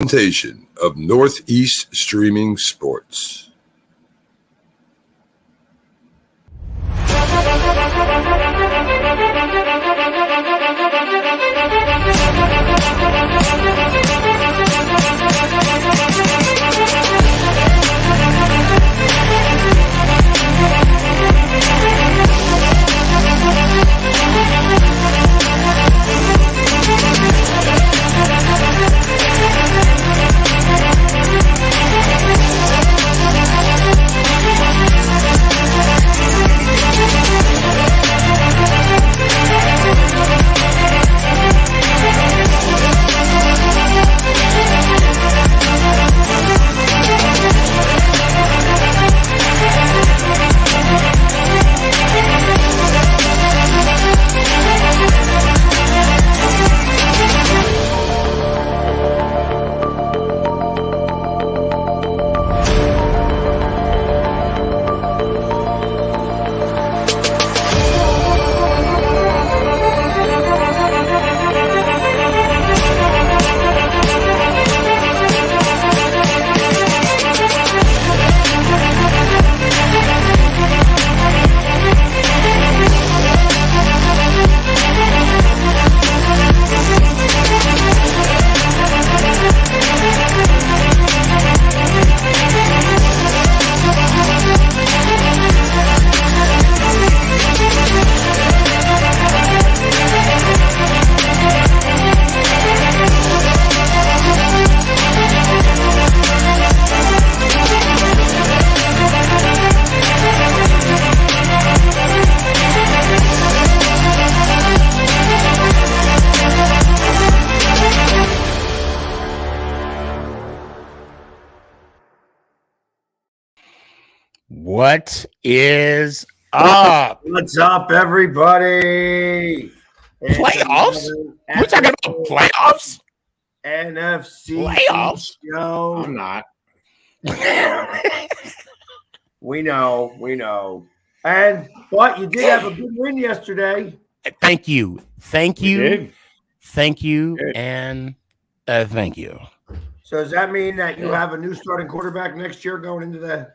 presentation of Northeast Streaming Sports. What is up? What's up, everybody? Playoffs? We're talking about playoffs? NFC Playoffs? show. I'm not. We know. But you did have a good win yesterday. Thank you. Thank you. Good. Thank you. And thank you. So does that mean that you have a new starting quarterback next year going into the...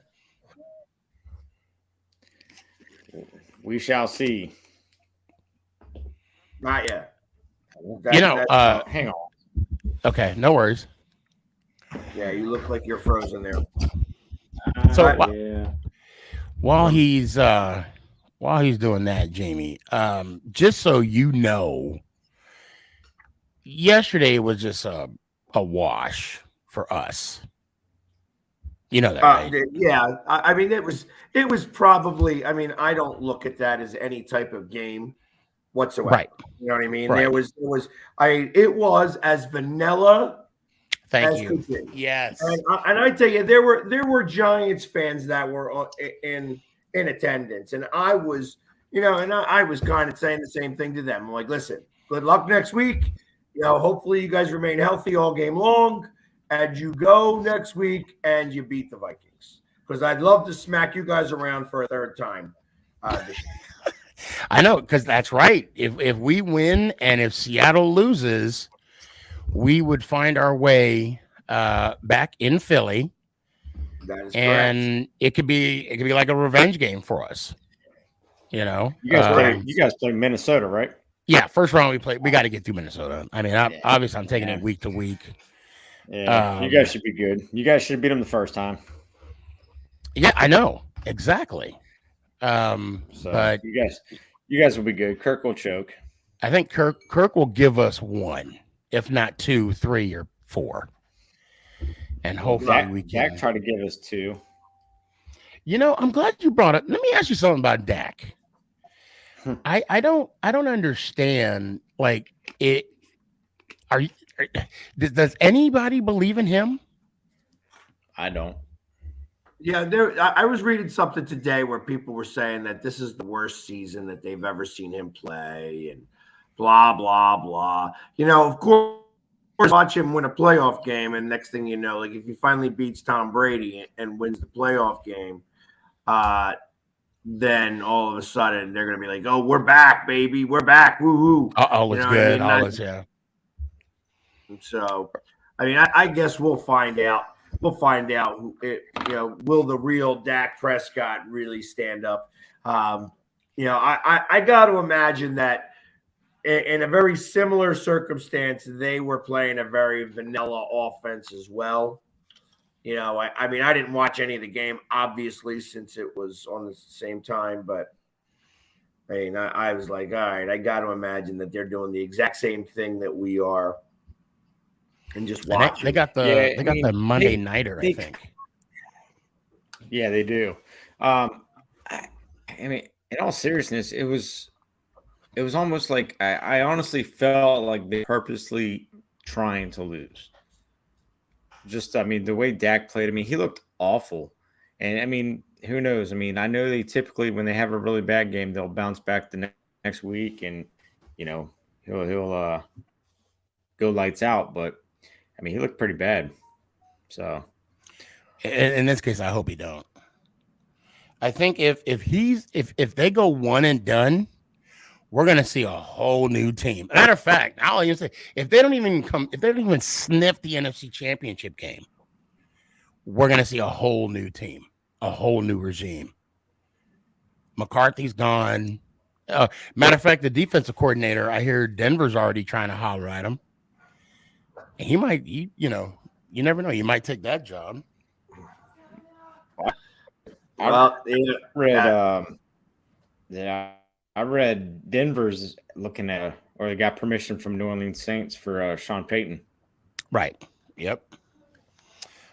We shall see. Not yet. Hang on. Okay, no worries. Yeah, you look like you're frozen there. So Yeah. while he's doing that, Jamie, just so you know, yesterday was just a wash for us. You know that, right? Yeah, I mean, it was probably. I mean, I don't look at that as any type of game whatsoever. Right. You know what I mean? Right. It was as vanilla. Thank as you. could be. Yes. And I tell you, there were Giants fans that were in attendance, and I was, I was kind of saying the same thing to them. I'm like, listen, good luck next week. Hopefully you guys remain healthy all game long. And you go next week and you beat the Vikings, because I'd love to smack you guys around for a third time. I know, because that's right. If we win and if Seattle loses, we would find our way back in Philly. That is and correct. it could be like a revenge game for us. You guys play Minnesota, right? Yeah, first round we got to get through Minnesota. I mean, obviously I'm taking it week to week. Yeah, you guys should be good. You guys should beat them the first time. Yeah, I know exactly. But you guys will be good. Kirk will choke. I think Kirk will give us one, if not 2, 3, or 4, and hopefully we can. Dak tried to give us 2. I'm glad you brought it. Let me ask you something about Dak. I don't understand. Like it. Does anybody believe in him? I don't. Yeah, I was reading something today where people were saying that this is the worst season that they've ever seen him play, and blah blah blah. Of course, watch him win a playoff game, and next thing you know, like if he finally beats Tom Brady and wins the playoff game, then all of a sudden they're gonna be like, "Oh, we're back, baby, we're back, woohoo!" All is good. All is, yeah. So, I mean, I guess we'll find out. We'll find out. Will the real Dak Prescott really stand up? I got to imagine that in a very similar circumstance, they were playing a very vanilla offense as well. I mean, I didn't watch any of the game, obviously, since it was on the same time. But I mean, I was like, all right, I got to imagine that they're doing the exact same thing that we are, and just watch. They got the Monday nighter, I think. Yeah, they do. I mean, in all seriousness, it was almost like I honestly felt like they purposely trying to lose. Just, I mean, the way Dak played, I mean, he looked awful. And, I mean, who knows? I mean, I know they typically, when they have a really bad game, they'll bounce back the next week and, he'll go lights out. But, I mean, he looked pretty bad. So. In this case, I hope he don't. I think if they go one and done, we're gonna see a whole new team. Matter of fact, I'll even say if they don't even sniff the NFC Championship game, we're gonna see a whole new team, a whole new regime. McCarthy's gone. Matter of fact, the defensive coordinator, I hear Denver's already trying to holler at him. And he might, you never know. You might take that job. I read Denver's looking at, or they got permission from New Orleans Saints for Sean Payton. Right. Yep.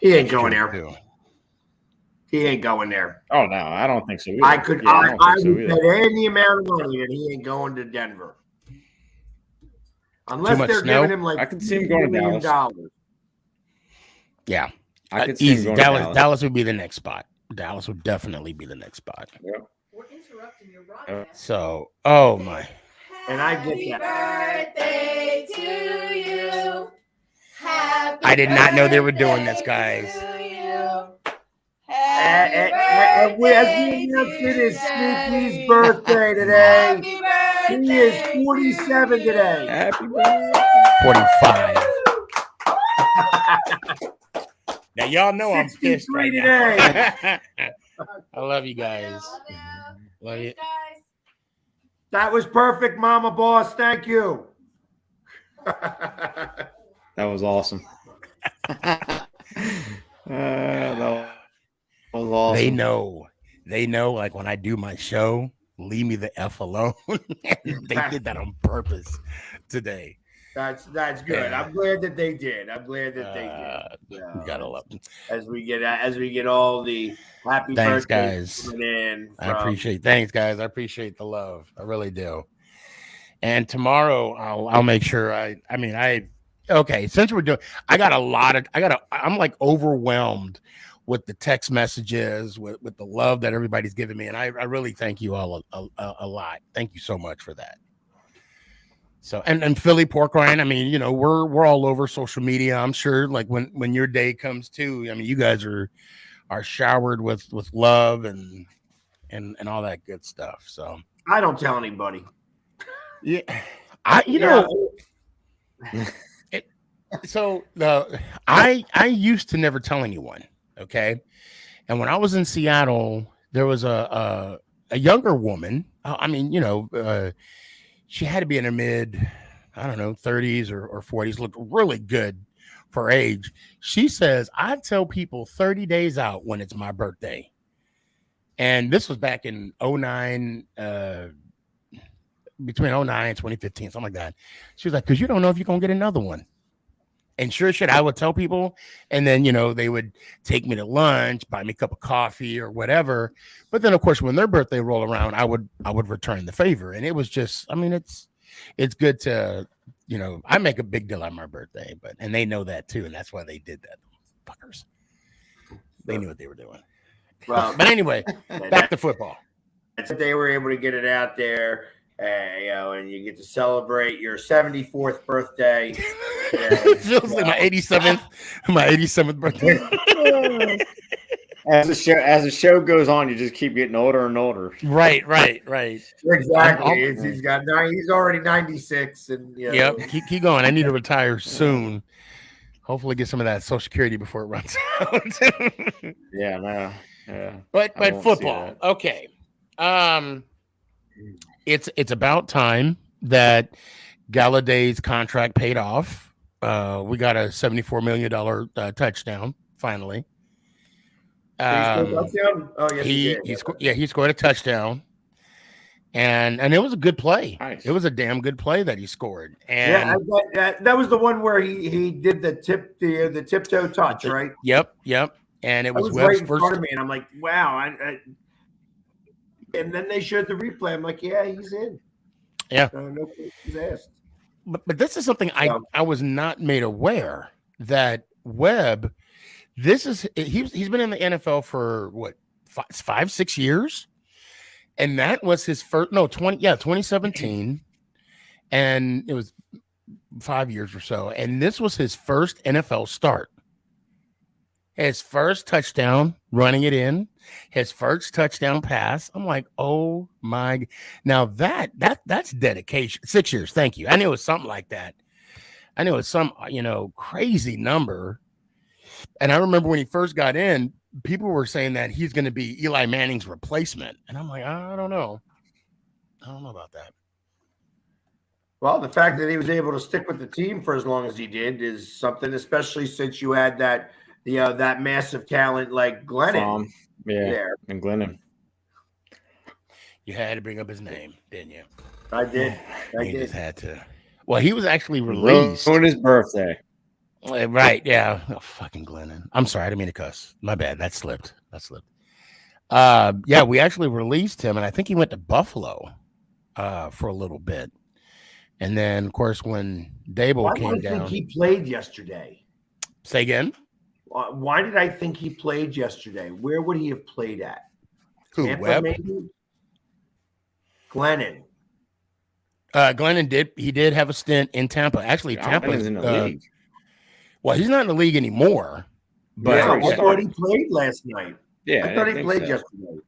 He ain't going there. He ain't going there. Oh no, I don't think so either. I would bet any amount of money that he ain't going to Denver. Unless they're giving him I could see him going to Dallas. Yeah. I could see him going to Dallas. Dallas would be the next spot. Dallas would definitely be the next spot. Yep. We're interrupting your broadcast. So, oh my. And I get that. Happy birthday to you. I did not know they were doing this, guys. As we announced, it is Sneaky's birthday today. He is 47 today. Happy birthday. 45. Now y'all know I'm pissed right now. I love you guys. Love you. That was perfect, Mama Boss. Thank you. That was awesome. That was awesome. They know. Like when I do my show, leave me the F alone. They did that on purpose today. That's good. I'm glad that they did. You gotta love them. As we get all the happy Thanks, birthdays guys. coming in. Thanks, guys. I appreciate the love. I really do. And tomorrow I'll make sure since we're doing, I'm like overwhelmed with the text messages, with the love that everybody's giving me. And I really thank you all a lot. Thank you so much for that. So, and Philly Pork Rind, I mean, we're all over social media. I'm sure like when your day comes too, I mean, you guys are showered with love and all that good stuff. So I don't tell anybody. Yeah. I used to never tell anyone. Okay. And when I was in Seattle, there was a younger woman. She had to be in her mid, 30s or 40s, looked really good for her age. She says, I tell people 30 days out when it's my birthday. And this was back in 2009, between 2009 and 2015, something like that. She was like, because you don't know if you're going to get another one. And sure shit, I would tell people, and then, they would take me to lunch, buy me a cup of coffee or whatever. But then, of course, when their birthday roll around, I would return the favor. And it was just, it's good to, I make a big deal on my birthday, and they know that too. And that's why they did that. Fuckers. They knew what they were doing. Well, but anyway, back to football. They were able to get it out there. And you get to celebrate your 74th birthday. It feels like my 87th birthday. As the show goes on, you just keep getting older and older. Right. Exactly. He's already 96, and Yep. Keep going. I need to retire soon. Hopefully, get some of that Social Security before it runs out. Yeah, no, yeah. But I won't see football, that. okay. It's about time that Galladay's contract paid off. We got a $74 million touchdown finally. Did he score a touchdown? Oh, yes, he did. He scored a touchdown, and it was a good play. Nice. It was a damn good play that he scored. Yeah, And that was the one where he did the tiptoe touch, right? Yep. And it I was was right Webb's in first. front of me, and I'm like, wow. And then they showed the replay. I'm like, yeah, he's in. Yeah. No questions asked. But this is something I was not made aware that Webb. He's been in the NFL for what 5-6 years, and that was his first 2017, and it was 5 years or so, and this was his first NFL start. His first touchdown, running it in, his first touchdown pass. I'm like, oh my! Now that's dedication. 6 years. Thank you. I knew it was something like that. I knew it was some crazy number. And I remember when he first got in, people were saying that he's going to be Eli Manning's replacement, and I'm like, I don't know about that. Well, the fact that he was able to stick with the team for as long as he did is something, especially since you had that massive talent like Glennon. There. And Glennon. You had to bring up his name, didn't you? I did. You just had to. Well, he was actually released on his birthday. Right, yeah. Oh, fucking Glennon. I'm sorry, I didn't mean to cuss. My bad. That slipped. Yeah, we actually released him, and I think he went to Buffalo for a little bit. And then, of course, when Dable came down. I think he played yesterday. Say again? Why did I think he played yesterday? Where would he have played at? Who, Tampa, Webb? maybe? Glennon. Glennon did have a stint in Tampa. Actually, Tampa is in the league. Well, he's not in the league anymore. But I thought he played last night. Yeah, I thought he played yesterday.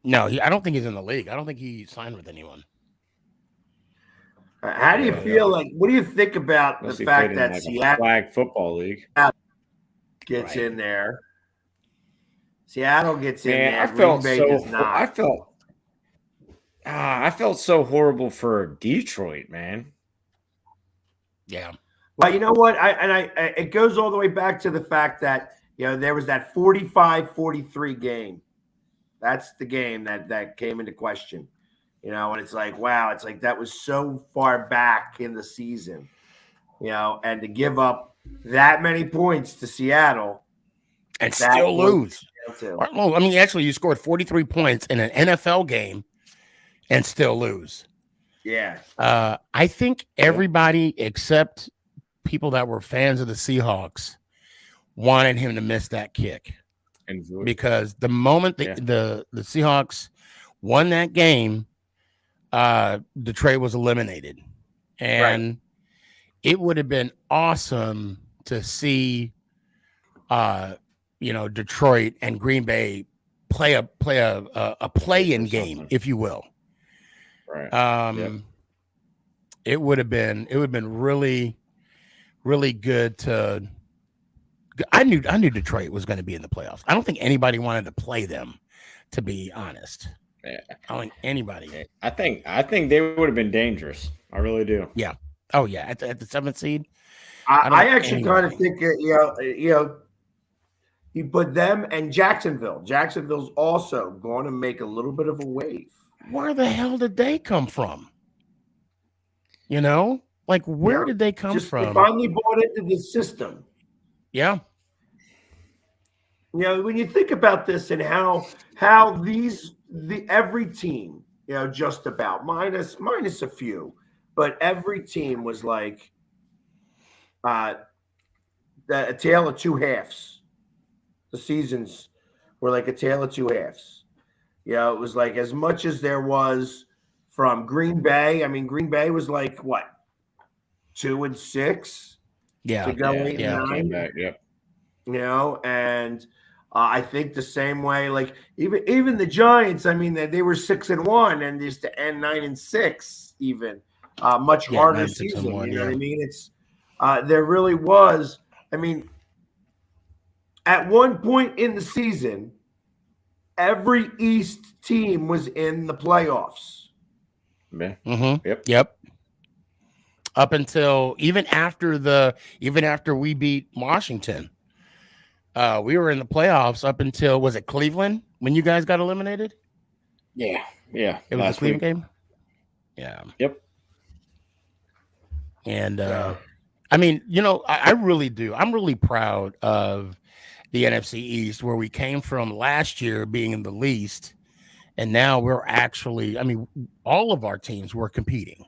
No, I don't think he's in the league. I don't think he signed with anyone. How do you feel like? What do you think about the fact that Seattle flag football league gets in there? Seattle gets in there. I felt so horrible for Detroit, man. Yeah. Well, you know what? It goes all the way back to the fact that there was that 45-43 game. That's the game that came into question. And it's like, wow, it's like that was so far back in the season, and to give up that many points to Seattle and still lose. Well, I mean, actually, you scored 43 points in an NFL game and still lose. Yeah. I think everybody except people that were fans of the Seahawks wanted him to miss that kick. Because the moment the Seahawks won that game, Detroit was eliminated, and it would have been awesome to see, Detroit and Green Bay play a play-in game, if you will. Right. It would have been really, really good to. I knew Detroit was going to be in the playoffs. I don't think anybody wanted to play them, to be honest. Yeah. I don't think anybody. I think they would have been dangerous. I really do. Yeah. Oh yeah. At the 7th seed. I actually kind of think you put them and Jacksonville. Jacksonville's also going to make a little bit of a wave. Where the hell did they come from? Like where did they come from? They finally bought into the system. Yeah. When you think about this and how every team, just about minus a few, but every team was like a tale of two halves. The seasons were like a tale of two halves. It was like as much as there was from Green Bay. I mean, Green Bay was like what, 2-6? Yeah. To go 8-9. Back, yep. And I think the same way, like even the Giants. I mean, they were 6-1 and used to end 9-6. Even much harder season. You know what I mean? It's there really was I mean, at one point in the season, every East team was in the playoffs. Yeah. Yep. Up until even after we beat Washington, we were in the playoffs up until, was it Cleveland when you guys got eliminated? Yeah. It was the Cleveland game. Yeah. Yep. And I mean, I really do. I'm really proud of the NFC East, where we came from last year being in the least, and now we're actually, I mean, all of our teams were competing.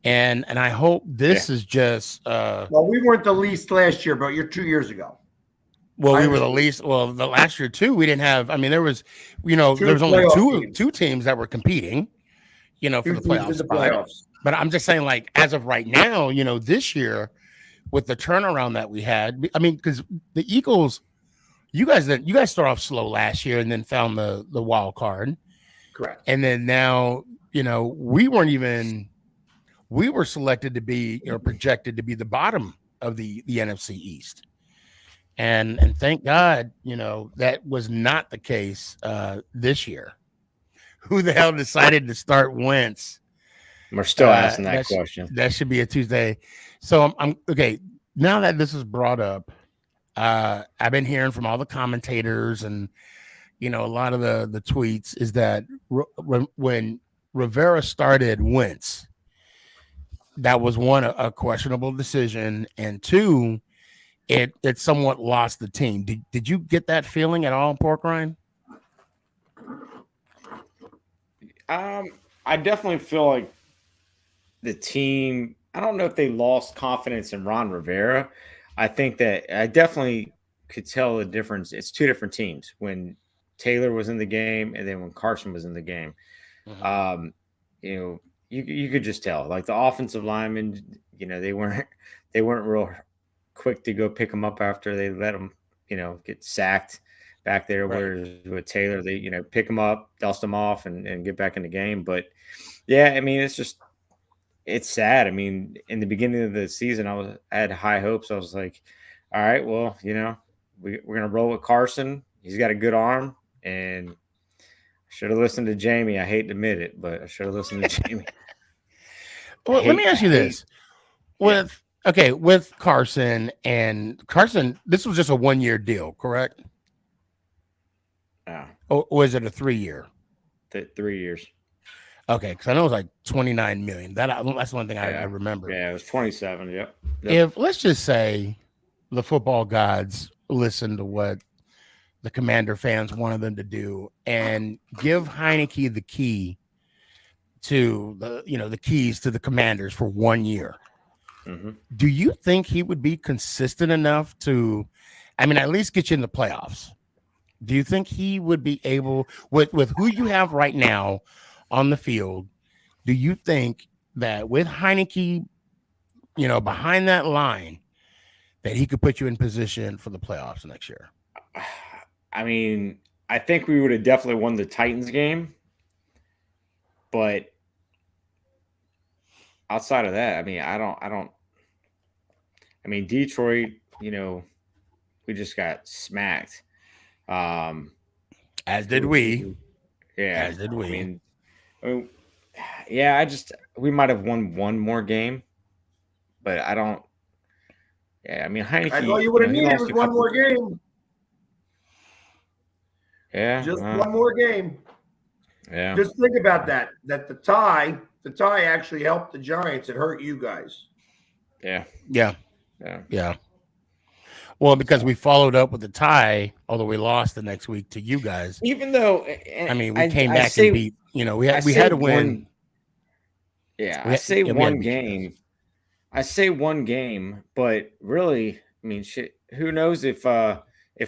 And I hope this is just well, we weren't the least last year, but you're 2 years ago. well, we were the least. Well, the last year too, we didn't have. I mean, there was, there was only two teams that were competing, for the playoffs. But I'm just saying, like, as of right now, this year with the turnaround that we had, I mean, because the Eagles, you guys start off slow last year and then found the wild card, correct? And then now, we were selected to be, projected to be the bottom of the NFC East. And thank God, that was not the case this year. Who the hell decided to start Wentz? We're still asking that question. That should be a Tuesday. So I'm okay. Now that this is brought up, I've been hearing from all the commentators and, a lot of the tweets is that when Rivera started Wentz, that was one, a questionable decision, and two, it somewhat lost the team. Did you get that feeling at all, Pork Rind? I definitely feel like the team, I don't know if they lost confidence in Ron Rivera. I think that I definitely could tell the difference. It's two different teams when Taylor was in the game and then when Carson was in the game. Mm-hmm. You could just tell, like, the offensive linemen, they weren't real quick to go pick them up after they let them, get sacked back there. Right. Whereas with Taylor, they, pick them up, dust them off, and get back in the game. But yeah, I mean, it's sad. I mean, in the beginning of the season, I had high hopes. I was like, all right, well, we're gonna roll with Carson. He's got a good arm, and I should have listened to Jamie. I hate to admit it, but I should have listened to Jamie. Well, let me ask you this: with Carson, this was just a 1-year deal, correct? Or was it a 3-year? 3 years. Okay, because I know it was like $29 million. That's one thing I remember. Yeah, it was 27. Yep. If, let's just say, the football gods listened to what the Commander fans wanted them to do and give Heineke the key to the keys to the Commanders for 1 year. Mm-hmm. Do you think he would be consistent enough to, at least get you in the playoffs? Do you think he would be able, with who you have right now on the field, do you think that with Heineke, behind that line, that he could put you in position for the playoffs next year? I think we would have definitely won the Titans game, but outside of that, Detroit, we just got smacked. As did we. Yeah. As did we. We might have won one more game, but I don't. Yeah, Heineke. I thought you would have needed one more game. Yeah, just one more game. Yeah. Just think about that. That the tie actually helped the Giants. It hurt you guys. Yeah. Yeah. Well, because we followed up with the tie, although we lost the next week to you guys. Even though, we came back and beat. We had to win. I say one game. I say one game, but really, shit. Who knows if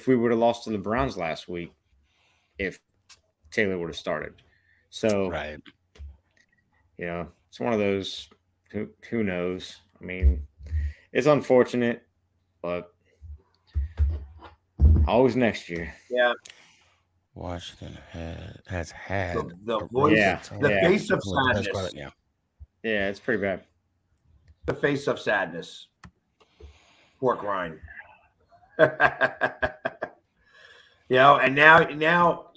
we would have lost to the Browns last week if Taylor would have started. So, right. It's one of those. Who knows? It's unfortunate, but always next year. Yeah. Washington has had the voice, the face of sadness. Yeah, it's pretty bad. The face of sadness. pork rind. And now,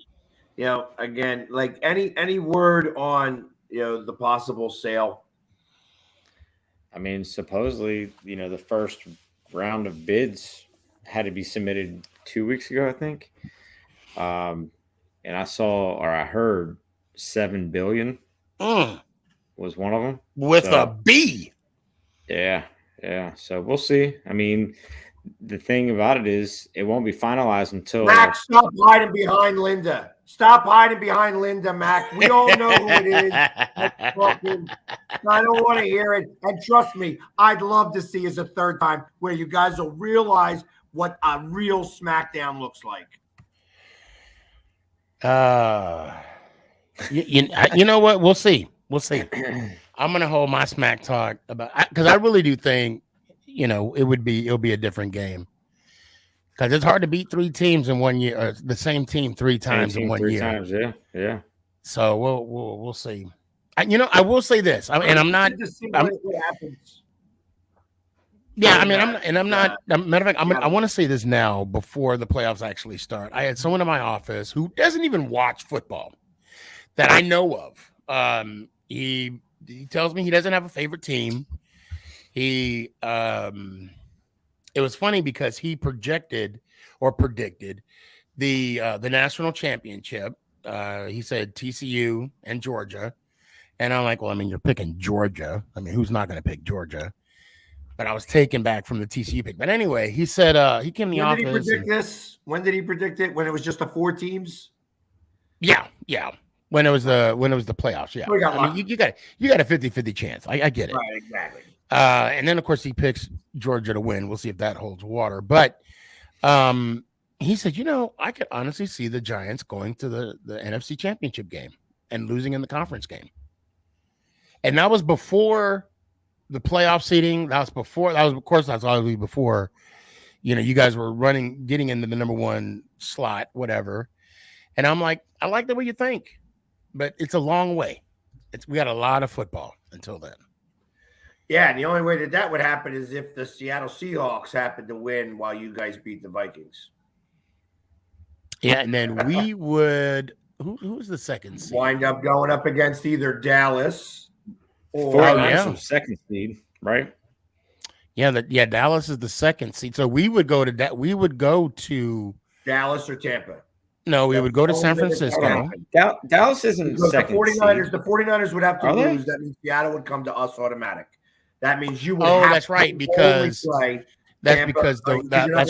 again, like any word on the possible sale. I mean, supposedly, the first round of bids had to be submitted 2 weeks ago, I think. And I heard $7 billion was one of them with a B. Yeah. So we'll see. I mean, the thing about it is, it won't be finalized until. Max, stop hiding behind Linda. Stop hiding behind Linda, Mac. We all know who it is. I don't want to hear it. And trust me, I'd love to see as a third time where you guys will realize what a real SmackDown looks like. You know what? We'll see. I'm gonna hold my smack talk about, because I really do think it'll be a different game, because it's hard to beat 3 teams in 1 year, or the same team 3 times in 1 year. Times, yeah. So we'll see. I will say this, and I'm not. What happens. Yeah, I mean, I'm not. Matter of fact, I want to say this now before the playoffs actually start. I had someone in my office who doesn't even watch football that I know of. He tells me he doesn't have a favorite team. It was funny because he predicted the national championship. He said TCU and Georgia, and I'm like, well, I mean, you're picking Georgia. I mean, who's not going to pick Georgia? But I was taken back from the TCU pick. But anyway, he said he came in the office. When did he predict this? When did he predict it? When it was just the 4 teams? Yeah. When it was the playoffs, yeah. I mean, you got a 50-50 chance. I get it. Right, exactly. And then of course he picks Georgia to win. We'll see if that holds water. But he said, I could honestly see the Giants going to the NFC Championship game and losing in the conference game. And that was before the playoff seeding. That's obviously before, you guys were getting into the number 1 slot, whatever. And I'm like, I like the way you think, but it's a long way. We got a lot of football until then. Yeah, and the only way that would happen is if the Seattle Seahawks happen to win while you guys beat the Vikings. Yeah, and then we would. Who's the second seed? Wind up going up against either Dallas or some second seed, right? Yeah, Dallas is the second seed. So we would go to We would go to Dallas or Tampa. No, we would go to San Francisco. Dallas isn't second. The 49ers would have to lose. That means Seattle would come to us automatic. That means you would. Oh, have that's right. Because that's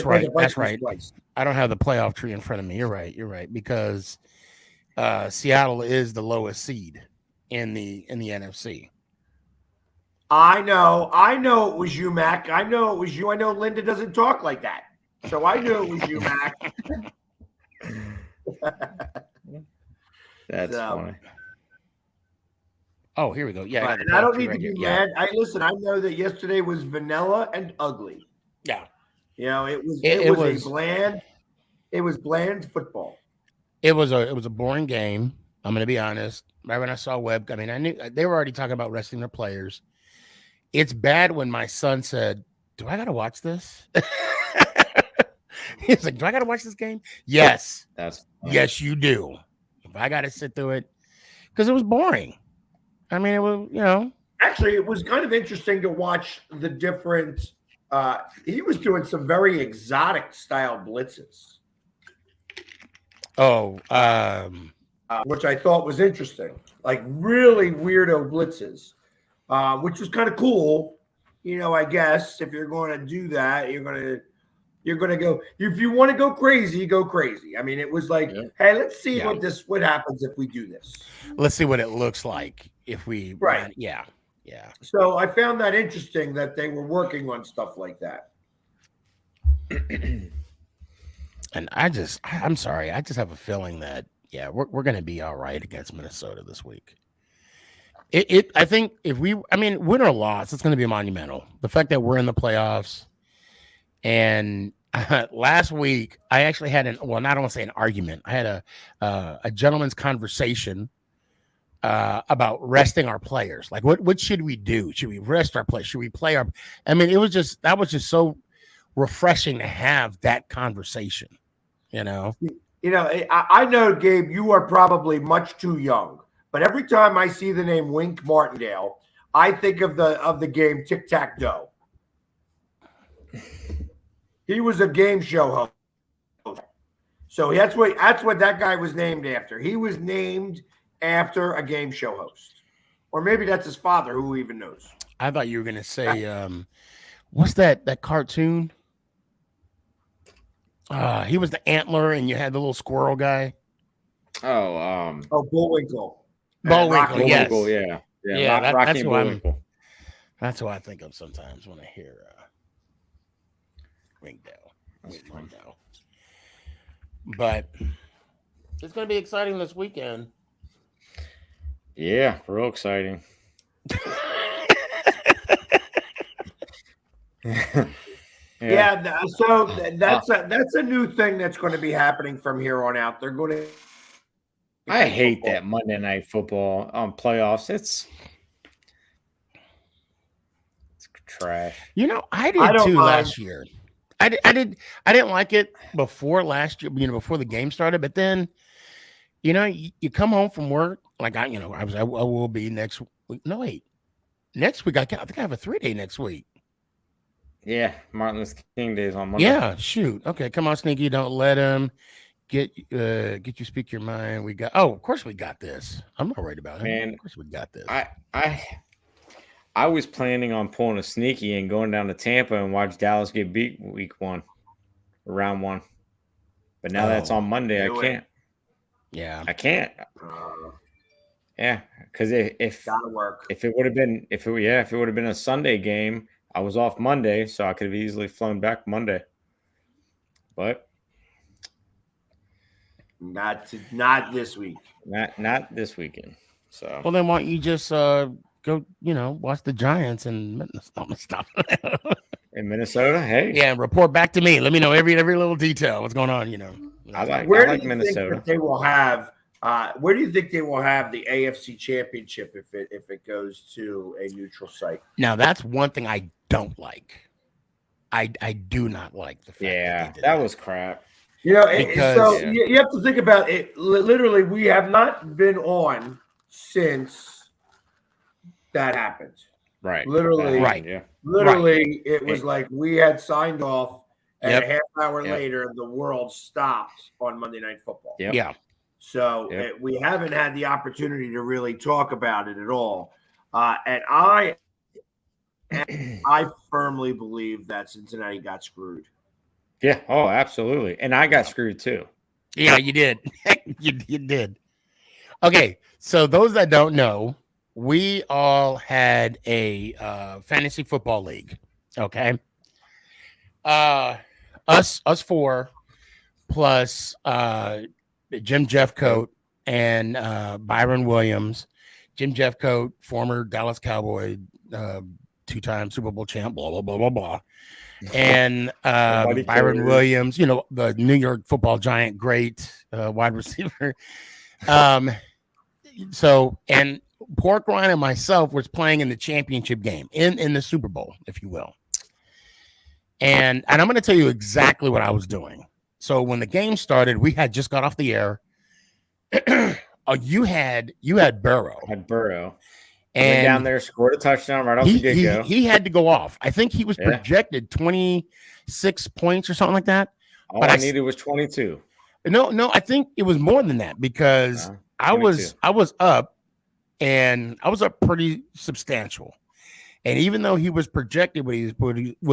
right. That's right. Twice. I don't have the playoff tree in front of me. You're right. Because Seattle is the lowest seed in the NFC. I know it was you, Mac. I know it was you. I know Linda doesn't talk like that, so I knew it was you, Mac. That's funny. Oh, here we go. Yeah, and I don't need to be mad. I know that yesterday was vanilla and ugly. Yeah, it was bland football. It was a boring game. I'm going to be honest. Right when I saw Webb, I mean, I knew they were already talking about resting their players. It's bad when my son said, "Do I got to watch this?" He's like, "Do I got to watch this game?" Yes. Yes, you do. If I got to sit through it, because it was boring. I mean, it was, Actually, it was kind of interesting to watch the different. He was doing some very exotic style blitzes. Oh, which I thought was interesting, like really weirdo blitzes, which was kind of cool. I guess if you're going to do that, you're going to go. If you want to go crazy, go crazy. I mean, it was like, hey, let's see what happens if we do this. Let's see what it looks like if we. Right. Yeah. So I found that interesting that they were working on stuff like that. And I'm sorry. I just have a feeling that, we're going to be all right against Minnesota this week. I think win or loss, it's going to be monumental. The fact that we're in the playoffs. And last week, I actually had I don't want to say an argument. I had a gentleman's conversation about resting our players. Like, what should we do? Should we rest our players? Should we play our? I mean, that was just so. refreshing to have that conversation. You know, I know, Gabe, you are probably much too young, but every time I see the name Wink Martindale, I think of the game Tic Tac Toe. He was a game show host, so that's what that guy was named after. He was named after a game show host, or maybe that's his father. Who even knows? I thought you were gonna say, what's that cartoon? He was the antler, and you had the little squirrel guy. Oh, Bullwinkle. Bullwinkle, yes. Bullwinkle, yeah. Yeah, Rocky that's and who I'm. Bullwinkle. That's what I think of sometimes when I hear Wingdale. But it's going to be exciting this weekend. Yeah, real exciting. Yeah, so that's a new thing that's going to be happening from here on out. They're going to. I hate that Monday Night Football playoffs. It's trash. I did too last year. I didn't like it before last year. Before the game started, but then, you come home from work. Like I will be next week. No, wait, next week I think I have a 3-day next week. Yeah, Martin Luther King Day is on Monday. Yeah, shoot. Okay, come on, Sneaky. Don't let him get you speak your mind. We got. Oh, of course we got this. I'm not worried about it. Man, of course we got this. I was planning on pulling a sneaky and going down to Tampa and watch Dallas get beat round 1. But now that's on Monday. I can't. Yeah, I can't. Yeah, because if gotta work. If it would have been a Sunday game, I was off Monday, so I could have easily flown back Monday. But not this week. Not this weekend. So well, then why don't you just go? Watch the Giants and stop. In Minnesota, hey, yeah, report back to me. Let me know every little detail. What's going on? I like Minnesota. Think they will have. Where do you think they will have the AFC Championship if it goes to a neutral site? Now that's one thing I don't like. I do not like the fact that was crap. You have to think about it. Literally, we have not been on since that happened. Right. Literally. Right. Yeah. Literally, it was like we had signed off, and Yep. a half hour later, the world stopped on Monday Night Football. Yep. Yeah. So we haven't had the opportunity to really talk about it at all. And I firmly believe that Cincinnati got screwed. Yeah. Oh, absolutely. And I got screwed too. Yeah, you did. you did. Okay, so those that don't know, we all had a fantasy football league. Okay, us four plus Jim Jeffcoat and Byron Williams. Jim Jeffcoat, former Dallas Cowboy, 2-time Super Bowl champ, blah blah blah blah blah, and Byron Williams, the New York Football Giant, great wide receiver. So, and Pork Ryan and myself was playing in the championship game in the Super Bowl, if you will. And I'm going to tell you exactly what I was doing. So when the game started, we had just got off the air. You had Burrow. I had Burrow. And went down there, scored a touchdown right off the get-go. He had to go off. I think he was projected 26 points or something like that. All I needed was 22. No, I think it was more than that because I was up, and I was up pretty substantial. And even though he was projected what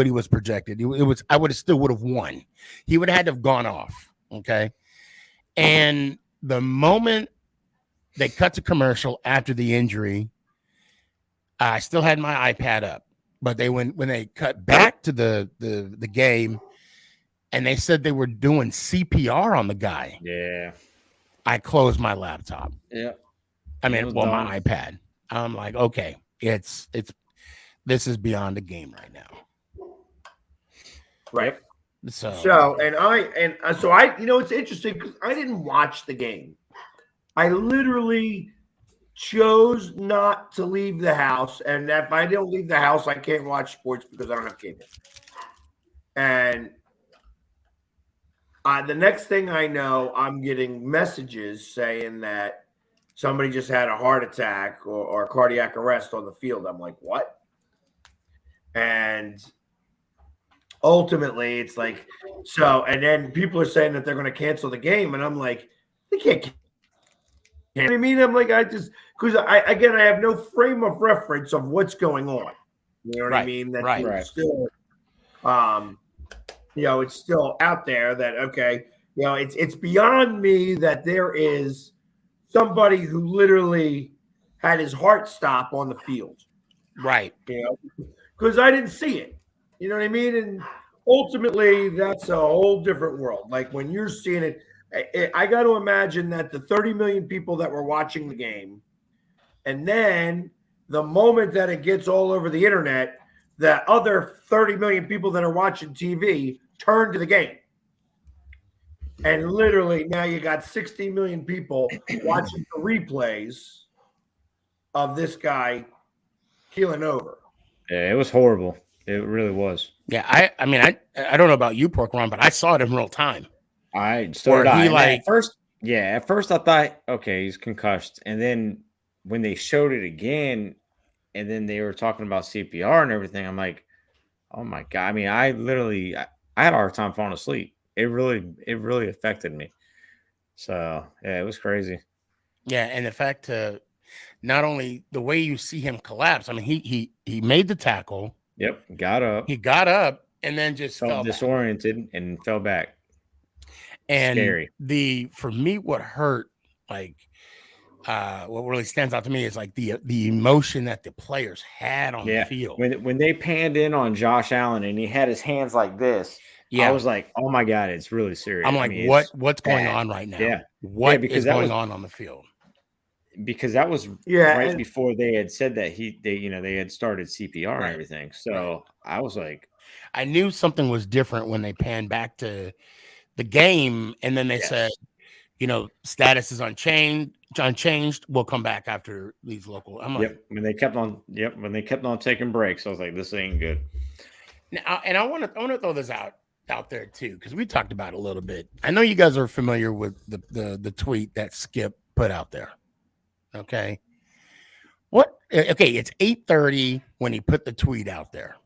he was projected, I would have still won. He would have had to have gone off. Okay. And the moment they cut to commercial after the injury, I still had my iPad up, but when they cut back to the game, and they said they were doing CPR on the guy. Yeah. I closed my laptop. Yeah. My iPad. I'm like, okay, this is beyond the game right now. Right. So it's interesting because I didn't watch the game. I literally chose not to leave the house, and if I don't leave the house, I can't watch sports because I don't have cable. And the next thing I know, I'm getting messages saying that somebody just had a heart attack or cardiac arrest on the field. I'm like, what? And ultimately, it's like, so, and then people are saying that they're going to cancel the game. And I'm like, they can't. You know what I mean? I'm like, because I have no frame of reference of what's going on. You know what I mean? That it's still, it's still out there that, okay, it's beyond me that there is somebody who literally had his heart stop on the field. Right. Because I didn't see it. You know what I mean? And ultimately, that's a whole different world. Like when you're seeing it, I got to imagine that the 30 million people that were watching the game, and then the moment that it gets all over the internet, the other 30 million people that are watching TV turn to the game. And literally now you got 60 million people watching the replays of this guy keeling over. Yeah, it was horrible. It really was. Yeah, I mean, I don't know about you, Pork Ron, but I saw it in real time. At first I thought, okay, he's concussed. And then when they showed it again, and then they were talking about CPR and everything, I'm like, oh my God. I mean, I had a hard time falling asleep. It really affected me. So yeah, it was crazy. Yeah, and the fact not only the way you see him collapse, I mean, he made the tackle. Yep, got up. He got up and then just felt disoriented and fell back. And scary. For me, what hurt, like, what really stands out to me is like the emotion that the players had on the field. When they panned in on Josh Allen and he had his hands like this, I was like, oh my God, it's really serious. I'm like, what's going on right now? Yeah. What is going on the field? Because that was right before they had said that they had started CPR and everything. So I was like, I knew something was different when they panned back to the game, and then they said, status is unchanged. We'll come back after these local. I'm like, when they kept on taking breaks, I was like, this ain't good. Now, and I want to throw this out there too, because we talked about it a little bit. I know you guys are familiar with the tweet that Skip put out there. Okay. It's 8:30 when he put the tweet out there.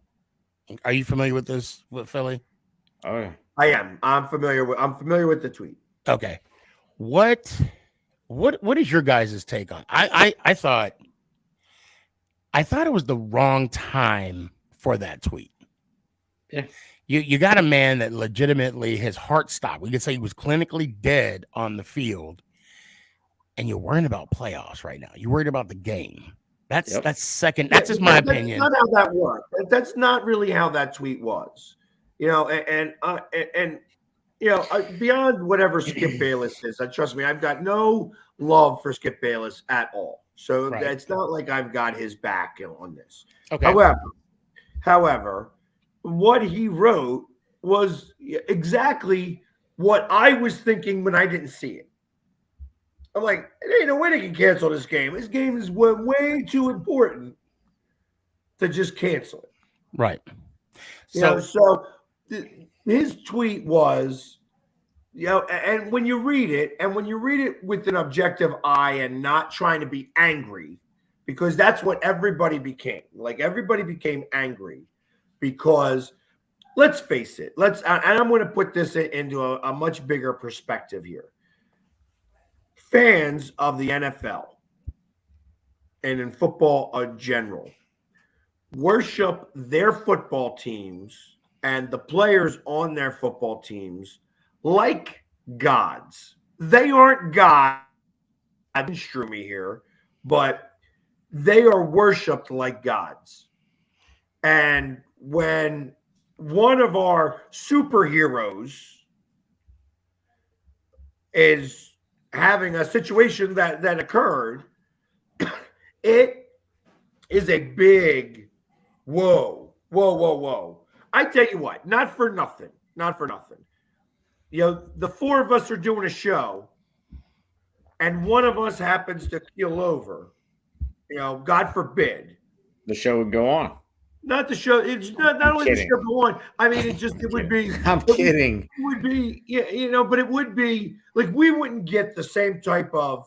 Are you familiar with this, Philly? Oh yeah. I am. I'm familiar with the tweet. Okay. What is your guys' take on? I thought it was the wrong time for that tweet. Yeah. You got a man that legitimately his heart stopped. We could say he was clinically dead on the field. And you're worrying about playoffs right now. You're worried about the game. That's second. That's just my opinion. That's not how that worked. That's not really how that tweet was. Beyond whatever Skip Bayless is, trust me, I've got no love for Skip Bayless at all. So it's not like I've got his back on this. Okay. However, what he wrote was exactly what I was thinking when I didn't see it. I'm like, there ain't no way they can cancel this game. This game is way too important to just cancel it. Right. So his tweet was, and when you read it with an objective eye and not trying to be angry, because that's what everybody became. Like everybody became angry because let's face it. And I'm going to put this into a much bigger perspective here. Fans of the NFL and in football in general worship their football teams and the players on their football teams like gods. They aren't gods. I didn't strew me here, but they are worshipped like gods. And when one of our superheroes is having a situation that occurred, it is a big whoa. I tell you what, not for nothing. The four of us are doing a show and one of us happens to keel over, God forbid. The show would go on. not the show. It's not only the kidding. show for one. I mean, it would be. I'm kidding. It would be, yeah, but it would be like we wouldn't get the same type of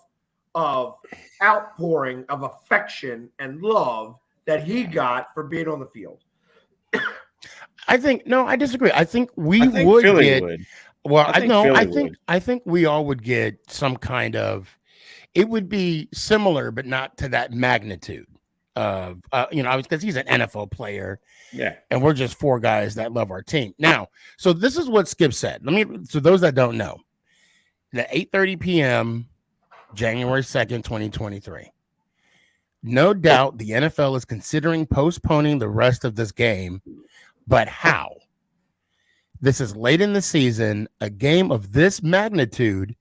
outpouring of affection and love that he got for being on the field. I disagree. I think we I think would Philly get. would. Well, I think Philly would. I think we all would get some kind of. It would be similar, but not to that magnitude. Of because he's an NFL player, Yeah, and we're just four guys that love our team. Now, so this is what Skip said. So those that don't know, the 8:30 p.m. January 2nd, 2023. No doubt the NFL is considering postponing the rest of this game, but how? This is late in the season. A game of this magnitude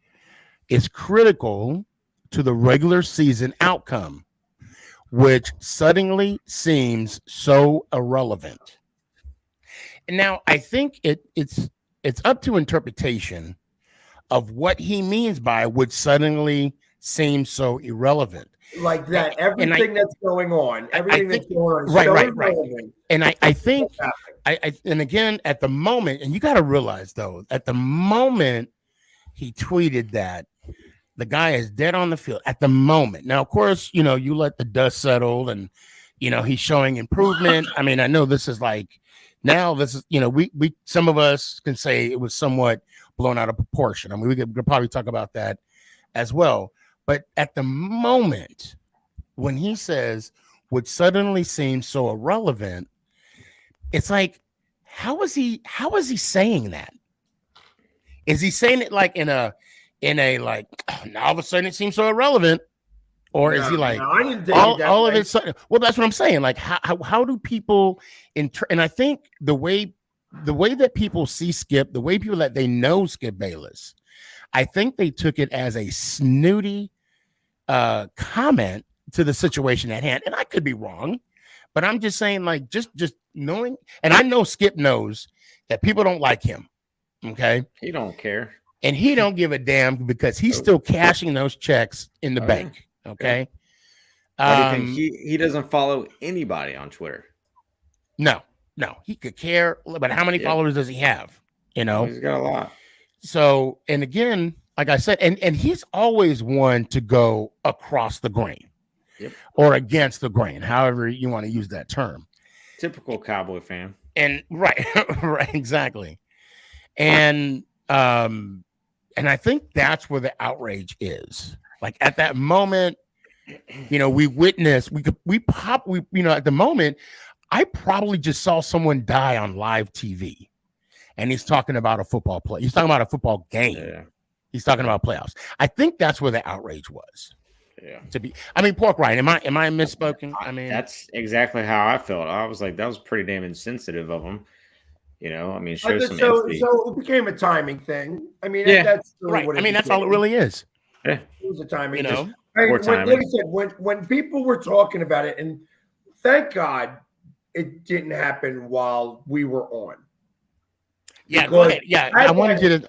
is critical to the regular season outcome, which suddenly seems so irrelevant. And now I think it's up to interpretation of what he means by would suddenly seem so irrelevant. Like that, everything that's going on, that's going on is right, so right. irrelevant. And I think and again, at the moment, and you got to realize though, at the moment he tweeted that, the guy is dead on the field at the moment. Now, of course, you let the dust settle and, he's showing improvement. I mean, I know this is like, now this is, we some of us can say it was somewhat blown out of proportion. I mean, we could probably talk about that as well. But at the moment when he says would suddenly seem so irrelevant, it's like, how is he saying that? Is he saying it like in a like, now all of a sudden it seems so irrelevant, or is he like I didn't think all of it sudden? Well, that's what I'm saying. Like, how do people and I think the way that people see Skip, the way people that they know Skip Bayless, I think they took it as a snooty comment to the situation at hand, and I could be wrong, but I'm just saying, like, just knowing, and I know Skip knows that people don't like him. Okay, he don't care. And he don't give a damn because he's still cashing those checks in the bank. Okay. Why do you think he doesn't follow anybody on Twitter? No, he could care, but how many followers does he have? He's got a lot. So, and again, like I said, and he's always one to go across the grain or against the grain, however you want to use that term. Typical Cowboy fan. And right, exactly. And I think that's where the outrage is. Like at that moment, we witnessed, at the moment, I probably just saw someone die on live TV, and he's talking about a football play. He's talking about a football game. Yeah. He's talking about playoffs. I think that's where the outrage was. Yeah. Pork rind. Am I misspoken? I mean, that's exactly how I felt. I was like, that was pretty damn insensitive of him. Show some empathy. So it became a timing thing. I mean, that's really what that's all it really is. Yeah. It was a timing. Timing. Like I said, when people were talking about it, and thank God it didn't happen while we were on. Yeah, go ahead. Yeah, I wanted you to.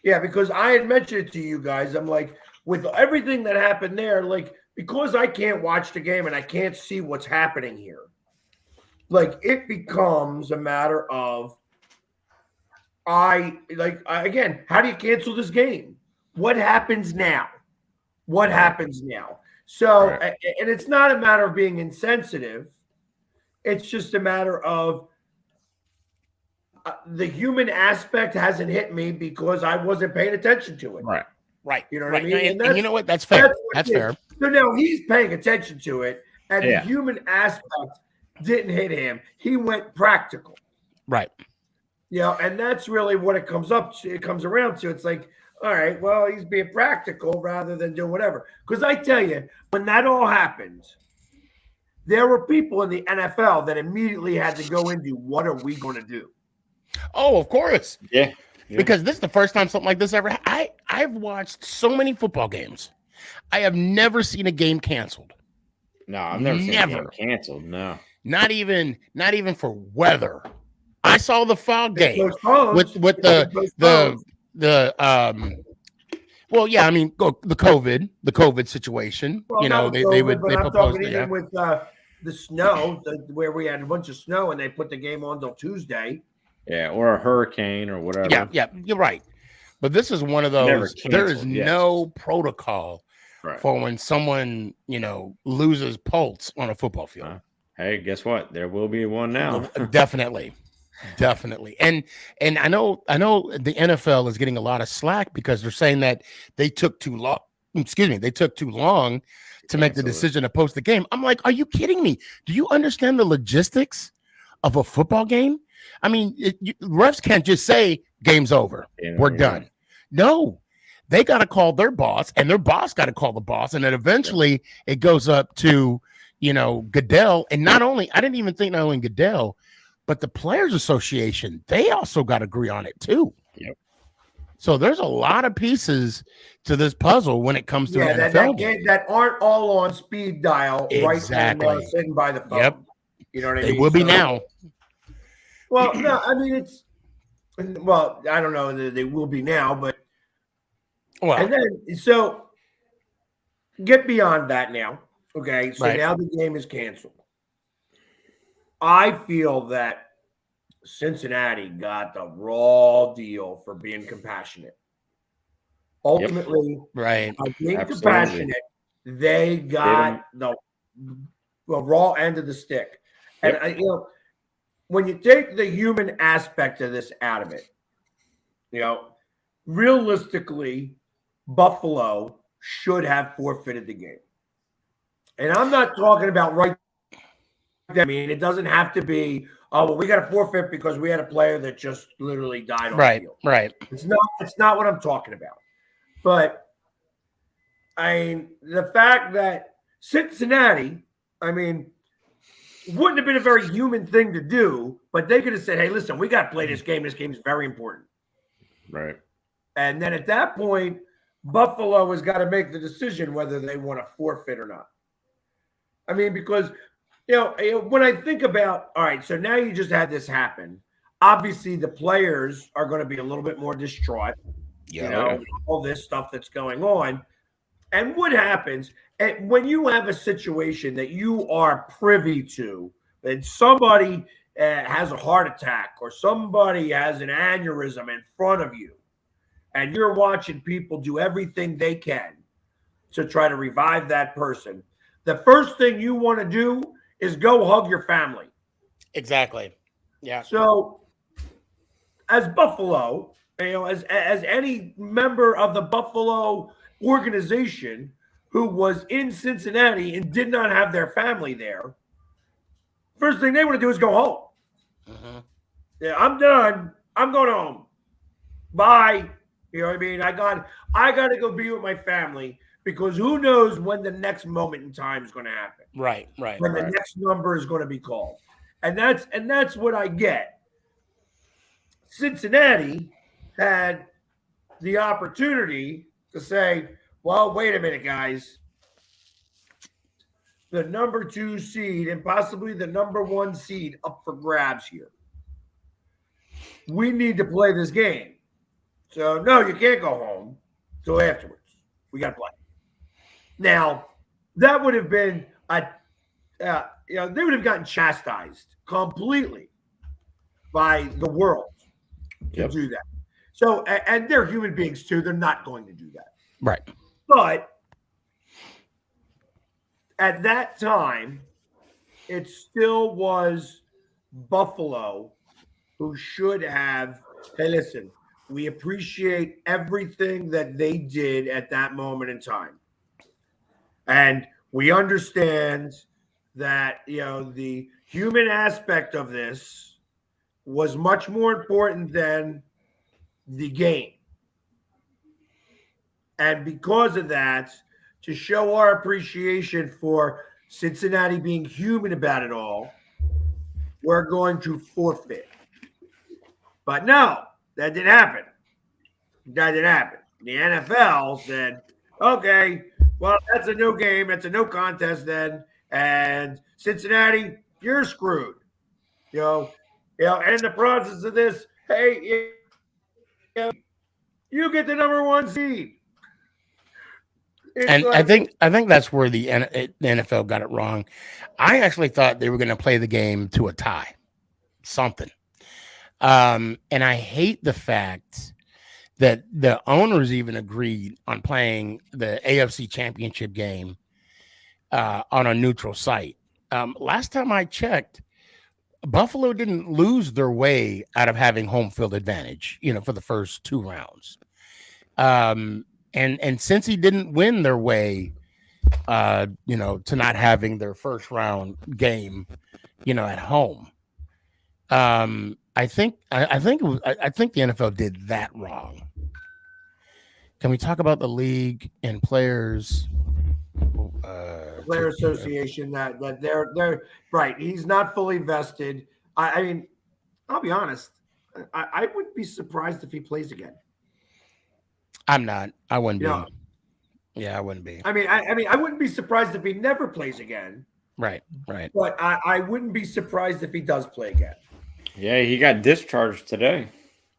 Yeah, because I had mentioned it to you guys. I'm like, with everything that happened there, like, because I can't watch the game and I can't see what's happening here. Like, it becomes a matter of, again, how do you cancel this game? What happens now? So, and it's not a matter of being insensitive. It's just a matter of the human aspect hasn't hit me because I wasn't paying attention to it. Right. You know what I mean? And you know what? That's fair. That's fair. So now he's paying attention to it, and the human aspect didn't hit him. He went practical. Right. And that's really what it comes around to. It's like, all right, well, he's being practical rather than doing whatever. Because I tell you, when that all happened, there were people in the NFL that immediately had to go into, what are we going to do? Oh, of course. Yeah. Because this is the first time something like this ever. I've watched so many football games. I have never seen a game canceled. No, I've never seen a game canceled. No. Not even for weather. I saw the fog game with the well, yeah, I mean the COVID situation. Well, they proposed even with the snow, where we had a bunch of snow and they put the game on till Tuesday. Yeah, or a hurricane or whatever. Yeah, you're right. But this is one of Never those. There is canceled, yes. no protocol Right. for when someone loses pulse on a football field. Hey, guess what? There will be one now. Definitely. And I know the NFL is getting a lot of slack because they're saying that they took too long. They took too long to make the decision to post the game. I'm like, are you kidding me? Do you understand the logistics of a football game? I mean, refs can't just say game's over. We're done. No, they got to call their boss, and their boss got to call the boss, and then eventually it goes up to Goodell. And not only Goodell, but the Players Association, they also got to agree on it too. Yep. So there's a lot of pieces to this puzzle when it comes to an NFL game that aren't all on speed dial, exactly. Right? Sitting by the phone. Yep. You know what I mean? They will be now. Well, no, I mean I don't know that they will be now, but and then so get beyond that now. Okay, so now the game is canceled. I feel that Cincinnati got the raw deal for being compassionate. Ultimately, right, by being compassionate, they got the raw end of the stick. And when you take the human aspect of this out of it, realistically, Buffalo should have forfeited the game. And I'm not talking about right. I mean, it doesn't have to be, we got to forfeit because we had a player that just literally died on the field. Right. It's not what I'm talking about. But I mean, the fact that Cincinnati, wouldn't have been a very human thing to do, but they could have said, hey, listen, we got to play this game. This game is very important. Right. And then at that point, Buffalo has got to make the decision whether they want to forfeit or not. I mean, because, when I think about, all right, so now you just had this happen. Obviously, the players are going to be a little bit more distraught, all this stuff that's going on. And what happens when you have a situation that you are privy to, that somebody has a heart attack or somebody has an aneurysm in front of you, and you're watching people do everything they can to try to revive that person, the first thing you want to do is go hug your family. Exactly. Yeah. So as Buffalo, as any member of the Buffalo organization who was in Cincinnati and did not have their family there, first thing they want to do is go home. Mm-hmm. Yeah, I'm done. I'm going home. Bye. You know what I mean? I got to go be with my family because who knows when the next moment in time is going to happen. Right. When the next number is going to be called. And that's what I get. Cincinnati had the opportunity to say, well, wait a minute, guys. The number 2 seed and possibly the number 1 seed up for grabs here. We need to play this game. So, no, you can't go home until afterwards. We got to play. Now, that would have been they would have gotten chastised completely by the world to do that. So, and they're human beings too. They're not going to do that. Right. But at that time, it still was Buffalo who should have, hey, listen, we appreciate everything that they did at that moment in time. And we understand that, the human aspect of this was much more important than the game. And because of that, to show our appreciation for Cincinnati being human about it all, we're going to forfeit. But no, that didn't happen. The NFL said, okay, well, that's a no game. That's a no contest then. And Cincinnati, you're screwed. And in the process of this, hey, you get the number 1 seed. And like, I think that's where the NFL got it wrong. I actually thought they were going to play the game to a tie, something. And I hate the fact that the owners even agreed on playing the AFC Championship game on a neutral site. Last time I checked, Buffalo didn't lose their way out of having home field advantage, for the first 2 rounds. And since he didn't win their way, to not having their first round game, at home, I think the NFL did that wrong. Can we talk about the league and players? Player Association that they're right. He's not fully vested. I mean, I'll be honest. I wouldn't be surprised if he plays again. I'm not. I wouldn't Yeah. be. Yeah, I wouldn't be. I mean, I wouldn't be surprised if he never plays again. Right. But I wouldn't be surprised if he does play again. Yeah, he got discharged today.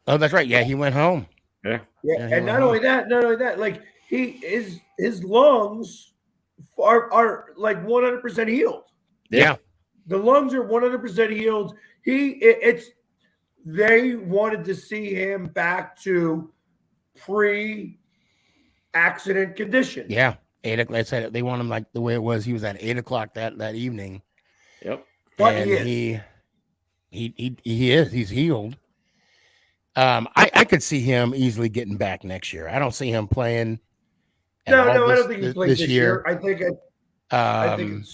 Oh, that's right. Yeah, he went home. Yeah. Yeah, and not only that, like his lungs are like 100% healed. Yeah. The lungs are 100% healed. They wanted to see him back to pre-accident condition. Yeah. 8 o'clock. They said they want him like the way it was. He was at 8 o'clock that evening. Yep. But And he is. He's healed. I could see him easily getting back next year. I don't see him playing. No, I don't think he plays this year. I think it's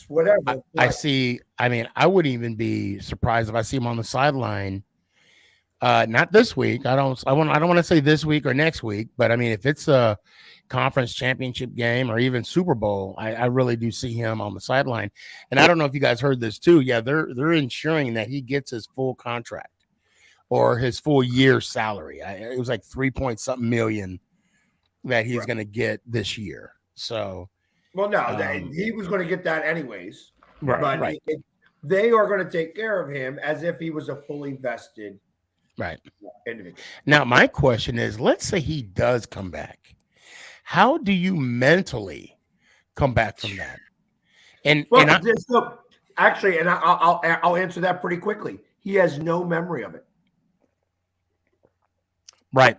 whatever. I wouldn't even be surprised if I see him on the sideline. Not this week. I don't want to say this week or next week, but I mean, if it's a conference championship game or even Super Bowl, I really do see him on the sideline. And I don't know if you guys heard this too. Yeah, they're ensuring that he gets his full contract or his full year salary. It was like 3-point-something million that he's going to get this year. So, well, no, he was going to get that anyways. Right. But Right. They are going to take care of him as if he was a fully vested individual. Now, my question is, let's say he does come back. How do you mentally come back from that? I'll answer that pretty quickly. He has no memory of it. Right.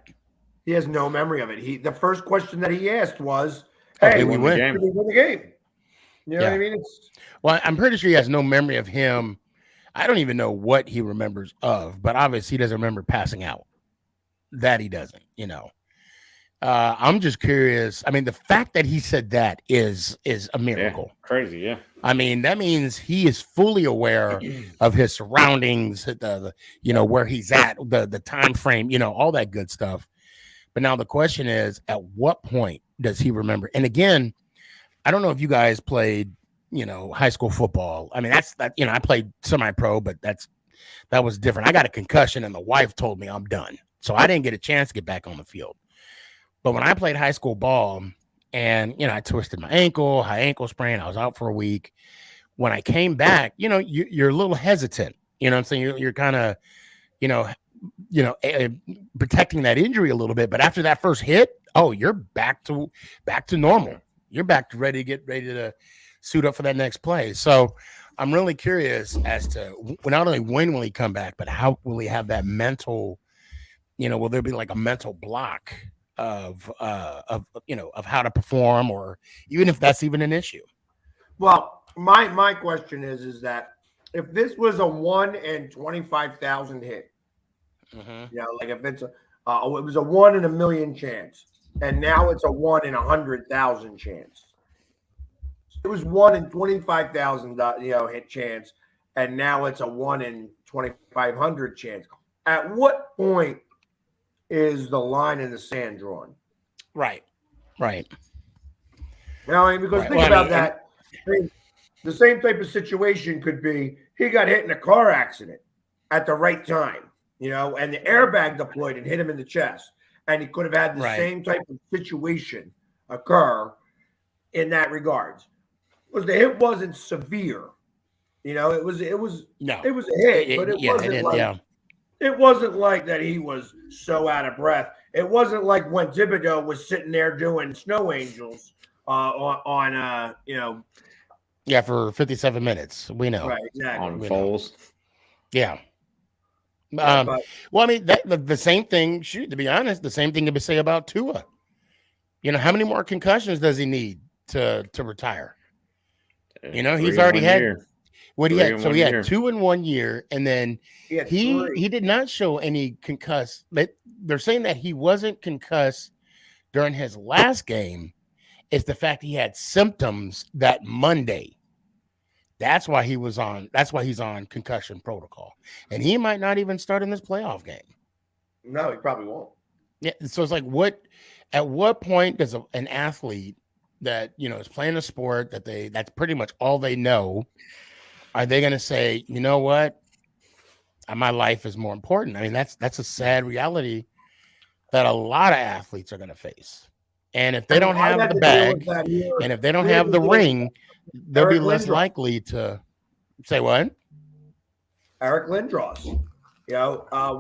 He has no memory of it. The first question that he asked was, "Hey, did we win? Did we win the game?" You know what I mean? Well, I'm pretty sure he has no memory of him. I don't even know what he remembers of, but obviously he doesn't remember passing out. That he doesn't, I'm just curious. I mean, the fact that he said that is a miracle. Yeah, crazy, yeah. I mean, that means he is fully aware of his surroundings, the where he's at, the time frame, all that good stuff. But now the question is, at what point does he remember? And again, I don't know if you guys played, high school football. I mean, I played semi-pro, but that was different. I got a concussion and the wife told me I'm done. So I didn't get a chance to get back on the field. But when I played high school ball and, I twisted my ankle, high ankle sprain, I was out for a week. When I came back, you're a little hesitant. You know what I'm saying? You're kind of, protecting that injury a little bit. But after that first hit, you're back to normal. You're back to ready to suit up for that next play. So I'm really curious as to not only when will he come back, but how will he have that mental, will there be like a mental block of how to perform, or even if that's even an issue? Well, my question is that if this was a 1 in 25,000 hit, like if it's it was a 1 in a million chance, and now it's a 1 in 100,000 chance. It was 1 in 25,000 hit chance, and now it's a 1 in 2,500 chance. At what point is the line in the sand drawn? Right. Because think about that. The same type of situation could be he got hit in a car accident at the right time, and the airbag deployed and hit him in the chest, and he could have had the same type of situation occur in that regards. Because the hit wasn't severe, it was a hit, but it wasn't like that he was so out of breath. It wasn't like when Thibodeau was sitting there doing snow angels Yeah, for 57 minutes. We know. right, exactly. On We know. Foles. Yeah. Yeah, but Well, I mean, the same thing, to be honest, the same thing to be say about Tua. You know, how many more concussions does he need to retire? You know, he's 3 in already 1 had year. what he 3 had. in So 1 he had year. 2 in 1 year, and then he had he three. did not show any concuss. They're saying that he wasn't concussed during his last game. It's the fact he had symptoms that Monday. That's why he's on concussion protocol, and he might not even start in this playoff game. No, he probably won't. Yeah, so it's like, at what point does an athlete that is playing a sport that's pretty much all they know, are they going to say, you know what, my life is more important? I mean, that's a sad reality that a lot of athletes are going to face, and if they don't I've have had the to deal with bag, that here. and if they don't We had have to the deal with ring, they'll be Eric less Lindros. likely to say what. Eric Lindros,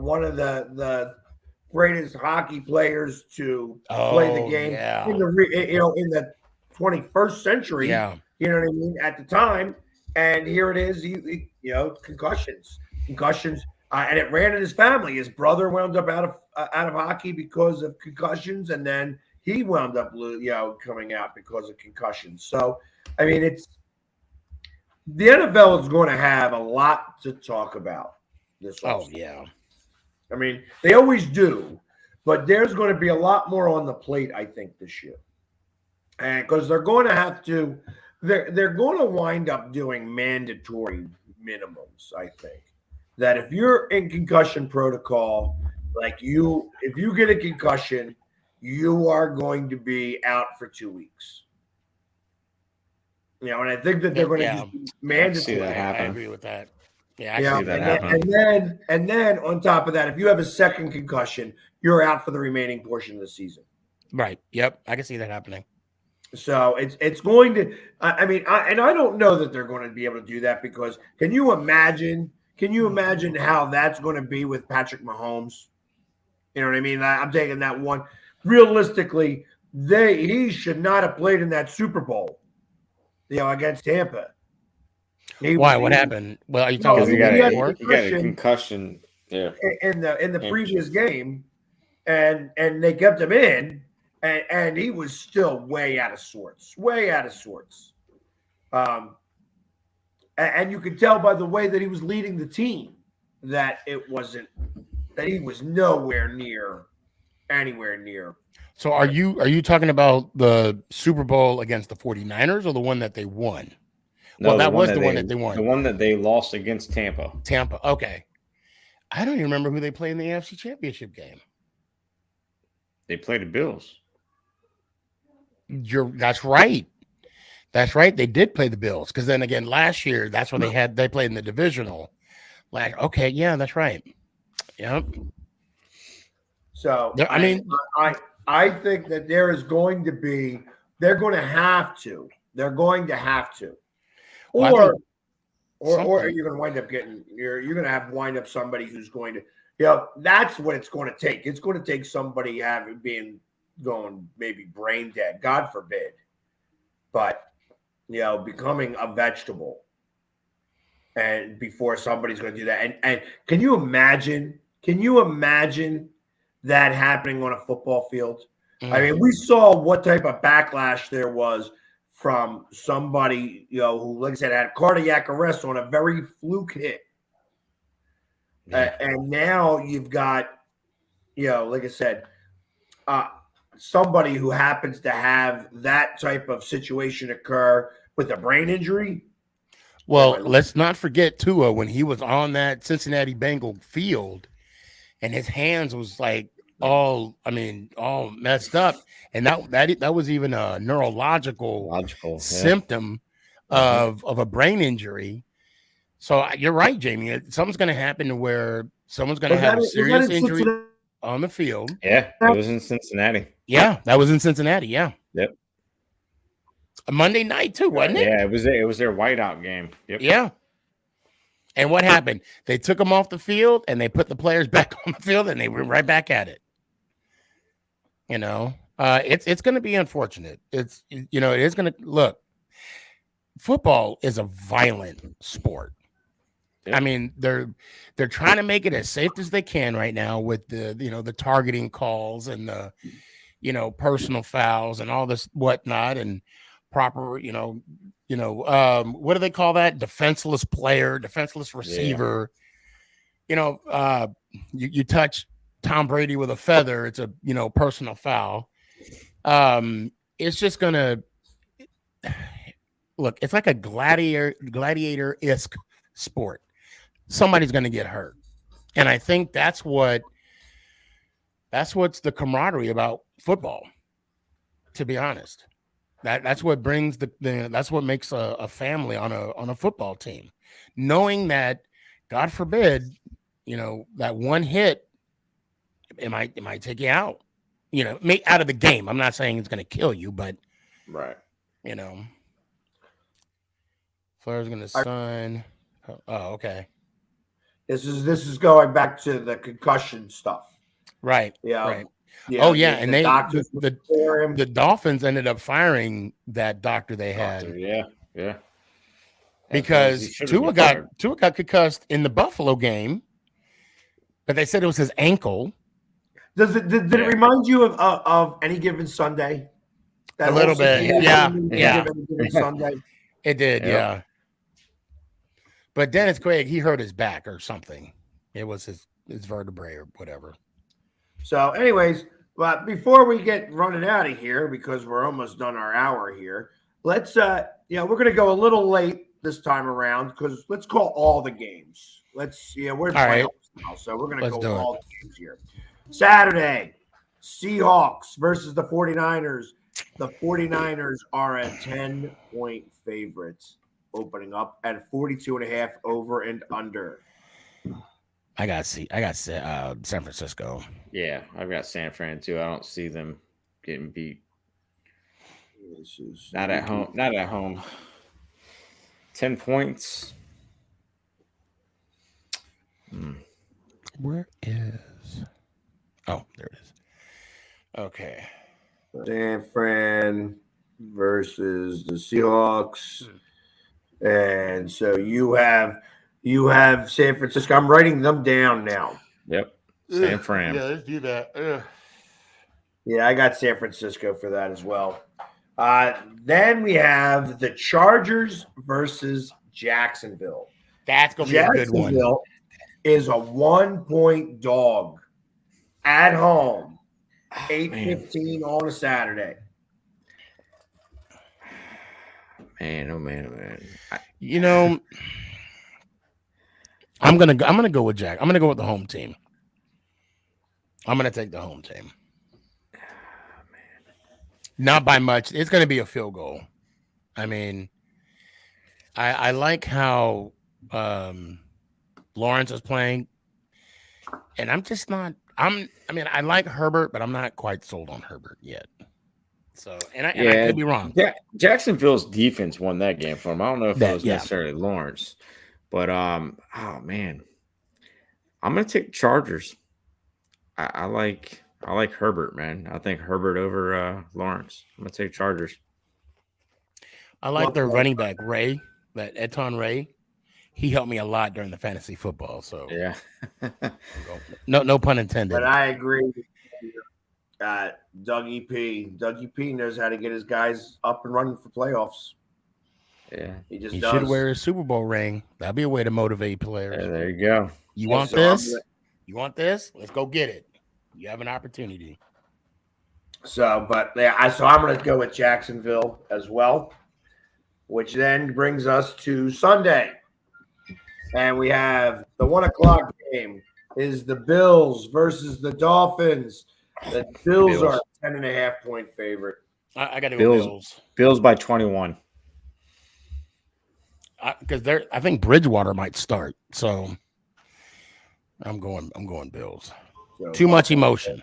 one of the greatest hockey players to play the game in the 21st century. Yeah. You know what I mean? At the time, and here it is. Concussions, and it ran in his family. His brother wound up out of hockey because of concussions, and then he wound up coming out because of concussions. So, I mean, the NFL is going to have a lot to talk about this Oh offseason. yeah. I mean, they always do, but there's going to be a lot more on the plate, I think, this year, and because they're going to have to, they're going to wind up doing mandatory minimums. I think that if you're in concussion protocol, if you get a concussion, you are going to be out for 2 weeks. And I think that they're going to do mandatory. that happen. I agree with that. Yeah, I see that happen. And then on top of that, if you have a second concussion, you're out for the remaining portion of the season. Right. Yep. I can see that happening. So it's going to. I mean, I don't know that they're going to be able to do that because can you imagine how that's going to be with Patrick Mahomes? You know what I mean? I'm taking that one. Realistically, he should not have played in that Super Bowl. Against Tampa. Why? What happened? Well, are you talking Because about he got a concussion. Yeah. In the previous game, and they kept him in, and he was still way out of sorts. And you could tell by the way that he was leading the team that he was anywhere near. So are you talking about the Super Bowl against the 49ers or the one that they won? No, well, that was the one that they won. The one that they lost against Tampa. Okay. I don't even remember who they played in the NFC Championship game. They played the Bills. That's right. They did play the Bills because then again last year that's when they played in the divisional. Okay, yeah, that's right. Yep. So I mean, I think that they're going to have to, or you're going to wind up you're going to wind up somebody who's going to, that's what it's going to take. It's going to take somebody going maybe brain dead, God forbid, but becoming a vegetable, and before somebody's going to do that. And can you imagine that happening on a football field? Mm-hmm. I mean, we saw what type of backlash there was from somebody, who, like I said, had cardiac arrest on a very fluke hit. Yeah. And now you've got, like I said, somebody who happens to have that type of situation occur with a brain injury. Well, let's not forget Tua when he was on that Cincinnati Bengal field and his hands was like all messed up. And that was even a neurological symptom of a brain injury. So you're right, Jamie. Something's going to happen to where someone's going to have a serious injury on the field. Yeah, it was in Cincinnati. Yeah, that was in Cincinnati. Yeah. Yep. A Monday night too, wasn't it? Yeah, it was their whiteout game. Yep. Yeah. And what happened? They took them off the field and they put the players back on the field and they were right back at it. It's going to be unfortunate. It is going to look. Football is a violent sport. Yeah. I mean, they're trying to make it as safe as they can right now with the targeting calls and the personal fouls and all this whatnot and proper what do they call that? Defenseless player, defenseless receiver. You touch Tom Brady with a feather, it's a personal foul. It's just gonna look, it's like a gladiator-esque sport. Somebody's gonna get hurt. And I think that's what's the camaraderie about football, to be honest. That's what brings that's what makes a family on a football team. Knowing that, God forbid, that one hit, it might take you out. Out of the game. I'm not saying it's going to kill you, but Right. Flair's going to sign. Oh, okay. This is going back to the concussion stuff. Right. Yeah. Right. Yeah, Oh yeah, and the the Dolphins ended up firing that doctor they had. Yeah. Because Tua got concussed in the Buffalo game, but they said it was his ankle. Did it remind you of Any Given Sunday? A little bit, yeah. Any Given Sunday. It did, yeah. But Dennis Quaid, he hurt his back or something. It was his vertebrae or whatever. So, anyways, but before we get running out of here, because we're almost done our hour here, let's we're gonna go a little late this time around because let's call all the games. We're in playoffs now, so we're gonna go all the games here. Saturday, Seahawks versus the 49ers. The 49ers are a 10-point favorites, opening up at 42.5 over and under. I got San Francisco. Yeah, I've got San Fran too. I don't see them getting beat. Not at home. 10 points. Where is? Oh, there it is. Okay. San Fran versus the Seahawks. And so you have San Francisco. I'm writing them down now. Yep. San Fran. Yeah, let's do that. Yeah, I got San Francisco for that as well. Then we have the Chargers versus Jacksonville. That's going to be a good one. Jacksonville is a 1-point dog at home, 8:15 on a Saturday. Man, oh man. I'm gonna go with Jack. I'm gonna go with the home team. I'm gonna take the home team. Not by much. It's gonna be a field goal. I mean, I like how Lawrence is playing, and I'm just not. I like Herbert, but I'm not quite sold on Herbert yet. So, and I could be wrong. Jacksonville's defense won that game for him. I don't know if it was necessarily Lawrence, but oh man, I'm gonna take Chargers. I like Herbert, man. I think Herbert over Lawrence. I'm gonna take Chargers. I like their running back Ray, that Eton Ray. He helped me a lot during the fantasy football. So yeah, no pun intended. But I agree. Dougie P knows how to get his guys up and running for playoffs. Yeah, he should wear his Super Bowl ring. That'd be a way to motivate players. Yeah, there you go. You want this? You want this? Let's go get it. You have an opportunity. So I'm going to go with Jacksonville as well, which then brings us to Sunday, and we have the 1:00 game. Is the Bills versus the Dolphins. The Bills are a 10.5-point favorite. I got to go Bills. Bills by 21. Because I think Bridgewater might start. So I'm going Bills. So Too much emotion.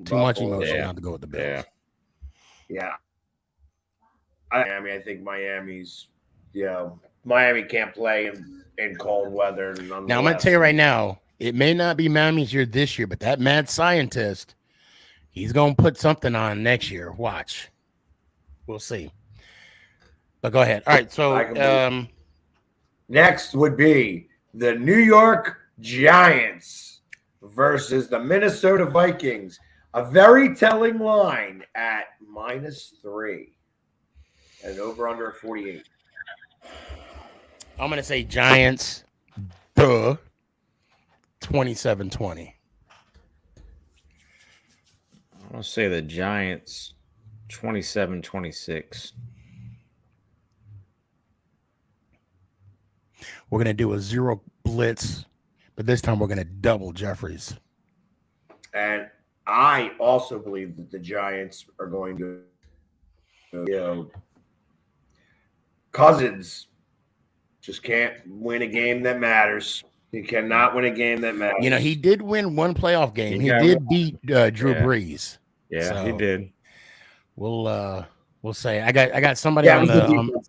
Too much emotion Yeah. not to go with the Bills. Yeah. I think Miami can't play in cold weather. Now I'm going to tell you right now, it may not be Miami's year this year, but that mad scientist He's gonna put something on next year. Watch. We'll see. But go ahead. All right. So next would be the New York Giants versus the Minnesota Vikings. A very telling line at -3 and over under 48. I'm gonna say Giants. 27-20. I'm gonna say the Giants 27-26. We're gonna do a 0 blitz, but this time we're gonna double Jeffries. And I also believe that the Giants are going to, Cousins just can't win a game that matters. He cannot win a game that matters. He did win one playoff game. He did beat Drew Brees. Yeah, So he did. We'll say I got somebody on the.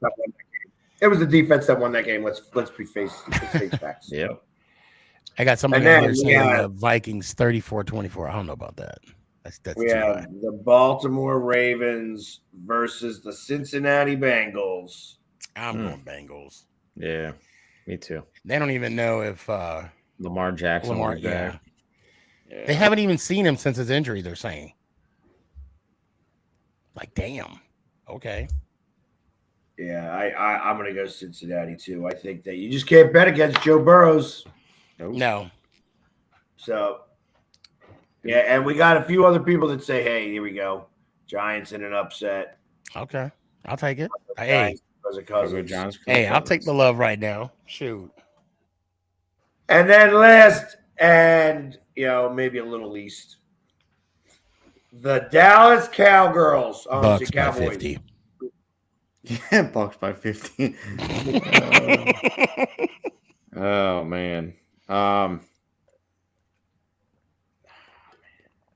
It was the defense that won that game. Let's face facts. Yep. I got somebody on there saying the Vikings 34-24. I don't know about that. That's we too have high. the Baltimore Ravens versus the Cincinnati Bengals. I'm going Bengals. Yeah, me too. They don't even know if Lamar Jackson. Yeah. They haven't even seen him since his injury, they're saying. Like, damn. Okay. Yeah, I'm going to go Cincinnati, too. I think that you just can't bet against Joe Burrows. Nope. No. So, yeah, and we got a few other people that say, hey, here we go. Giants in an upset. Okay. I'll take it. Hey, I'll take the love right now. Shoot. And then last, and, maybe a little least, the Dallas Cowgirls. Bucks by Cowboys. 50. Yeah, Bucks by 50. Oh man.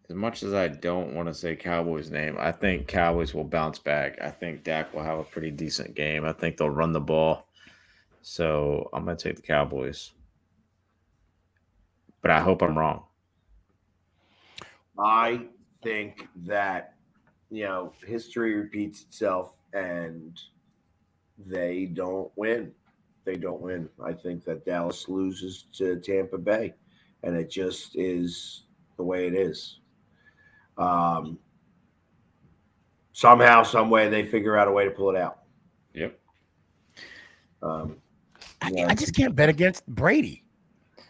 As much as I don't want to say Cowboys' name, I think Cowboys will bounce back. I think Dak will have a pretty decent game. I think they'll run the ball. So I'm going to take the Cowboys. But I hope I'm wrong. I think that, history repeats itself and they don't win. They don't win. I think that Dallas loses to Tampa Bay, and it just is the way it is. Somehow, some way, they figure out a way to pull it out. Yep. I just can't bet against Brady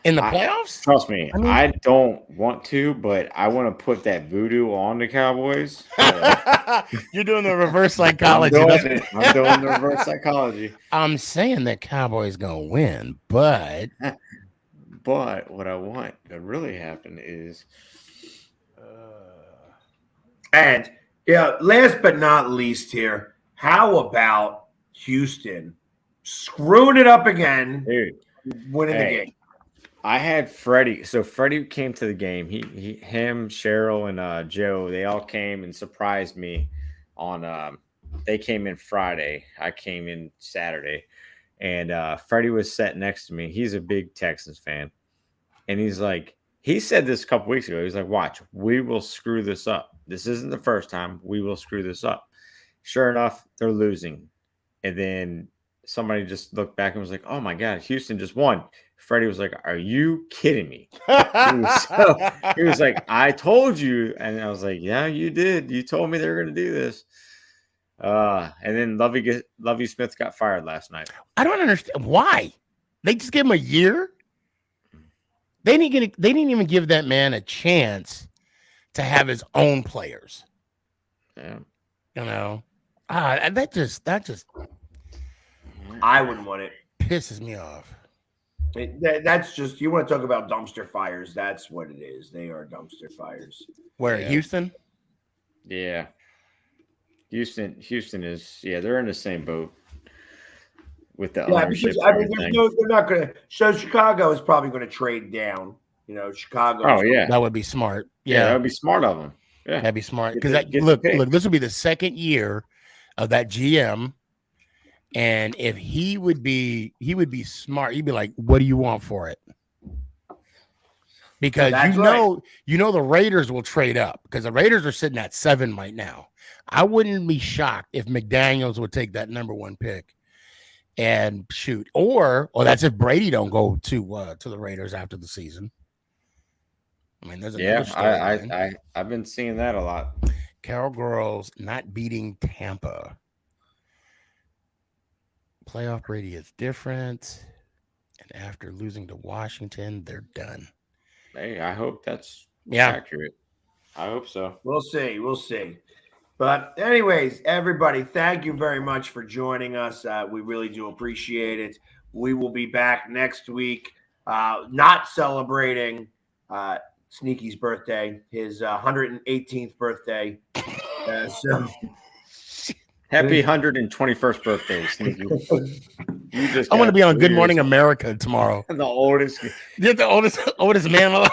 in the playoffs. Trust me, I don't want to, but I want to put that voodoo on the Cowboys. You're doing the reverse psychology. I'm doing the reverse psychology. I'm saying that Cowboys gonna win, but what I want to really happen is, and last but not least here, how about Houston screwing it up again, dude, winning the game? I had Freddie. So Freddie came to the game. Him, Cheryl, and Joe, they all came and surprised me on they came in Friday. I came in Saturday. And Freddie was sat next to me. He's a big Texans fan. And he's like, he said this a couple weeks ago. He's like, watch, we will screw this up. This isn't the first time. We will screw this up. Sure enough, they're losing. And then somebody just looked back and was like, oh my God, Houston just won. Freddie was like, are you kidding me? He was like, I told you. And I was like, yeah, you did. You told me they were going to do this. And then Lovie Smith got fired last night. I don't understand why. They just gave him a year. They didn't even give that man a chance to have his own players. Yeah. That just I wouldn't want it. Pisses me off. That's just, you want to talk about dumpster fires. That's what it is. They are dumpster fires. Where, Yeah. Houston? Yeah. Houston is, they're in the same boat with the ownership. Because, they're not going to. So Chicago is probably going to trade down. Chicago. Oh, yeah. That would be smart. Yeah, that would be smart of them. Yeah. That'd be smart. Get Because the look, pick. this will be the second year of that GM. And if he would be smart, he'd be like, what do you want for it? because That's you know the Raiders will trade up because the Raiders are sitting at 7 right now. I wouldn't be shocked if McDaniels would take that number 1 pick and shoot, or that's if Brady don't go to the Raiders after the season. I mean, there's another storyline. I've been seeing that a lot. Carol Girls not beating Tampa. Playoff Brady is different, and after losing to Washington, they're done. Hey, I hope that's accurate. I hope so. We'll see. But anyways, everybody, thank you very much for joining us. We really do appreciate it. We will be back next week, not celebrating Sneaky's birthday, his 118th birthday. So happy 121st birthday, Sneaky. I'm going to be on Good Morning America tomorrow. The oldest. You're the oldest man alive.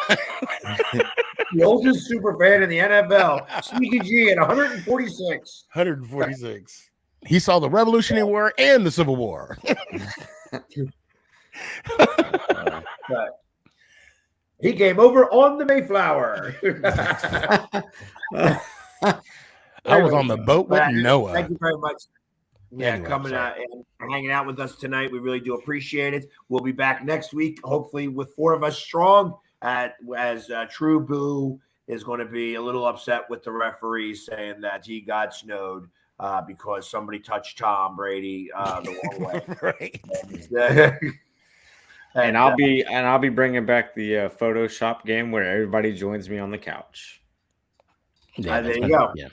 The oldest super fan in the NFL, Sneaky G at 146. 146. He saw the Revolutionary War and the Civil War. But he came over on the Mayflower. I was on the boat with Noah. Thank you very much. Anyway, coming out and hanging out with us tonight. We really do appreciate it. We'll be back next week, hopefully with 4 of us strong. As True Boo is going to be a little upset with the referee saying that he got snowed because somebody touched Tom Brady the wrong way. Right. And I'll be bringing back the Photoshop game where everybody joins me on the couch. Yeah, there you go. Yeah.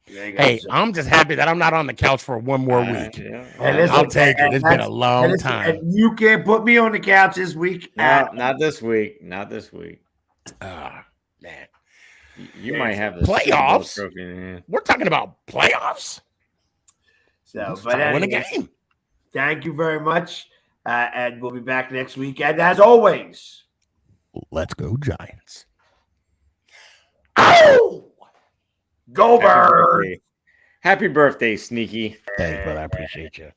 There you go. Hey, I'm just happy that I'm not on the couch for 1 more week. And I'll take it. It's been a long time. And you can't put me on the couch this week. Not this week. Not this week. Man. You might have the playoffs. Trophy in hand. We're talking about playoffs. So, but win a game. Thank you very much. And we'll be back next week. And as always, let's go Giants. Oh! Go Birds! Happy birthday, Sneaky. Thanks, brother. I appreciate you.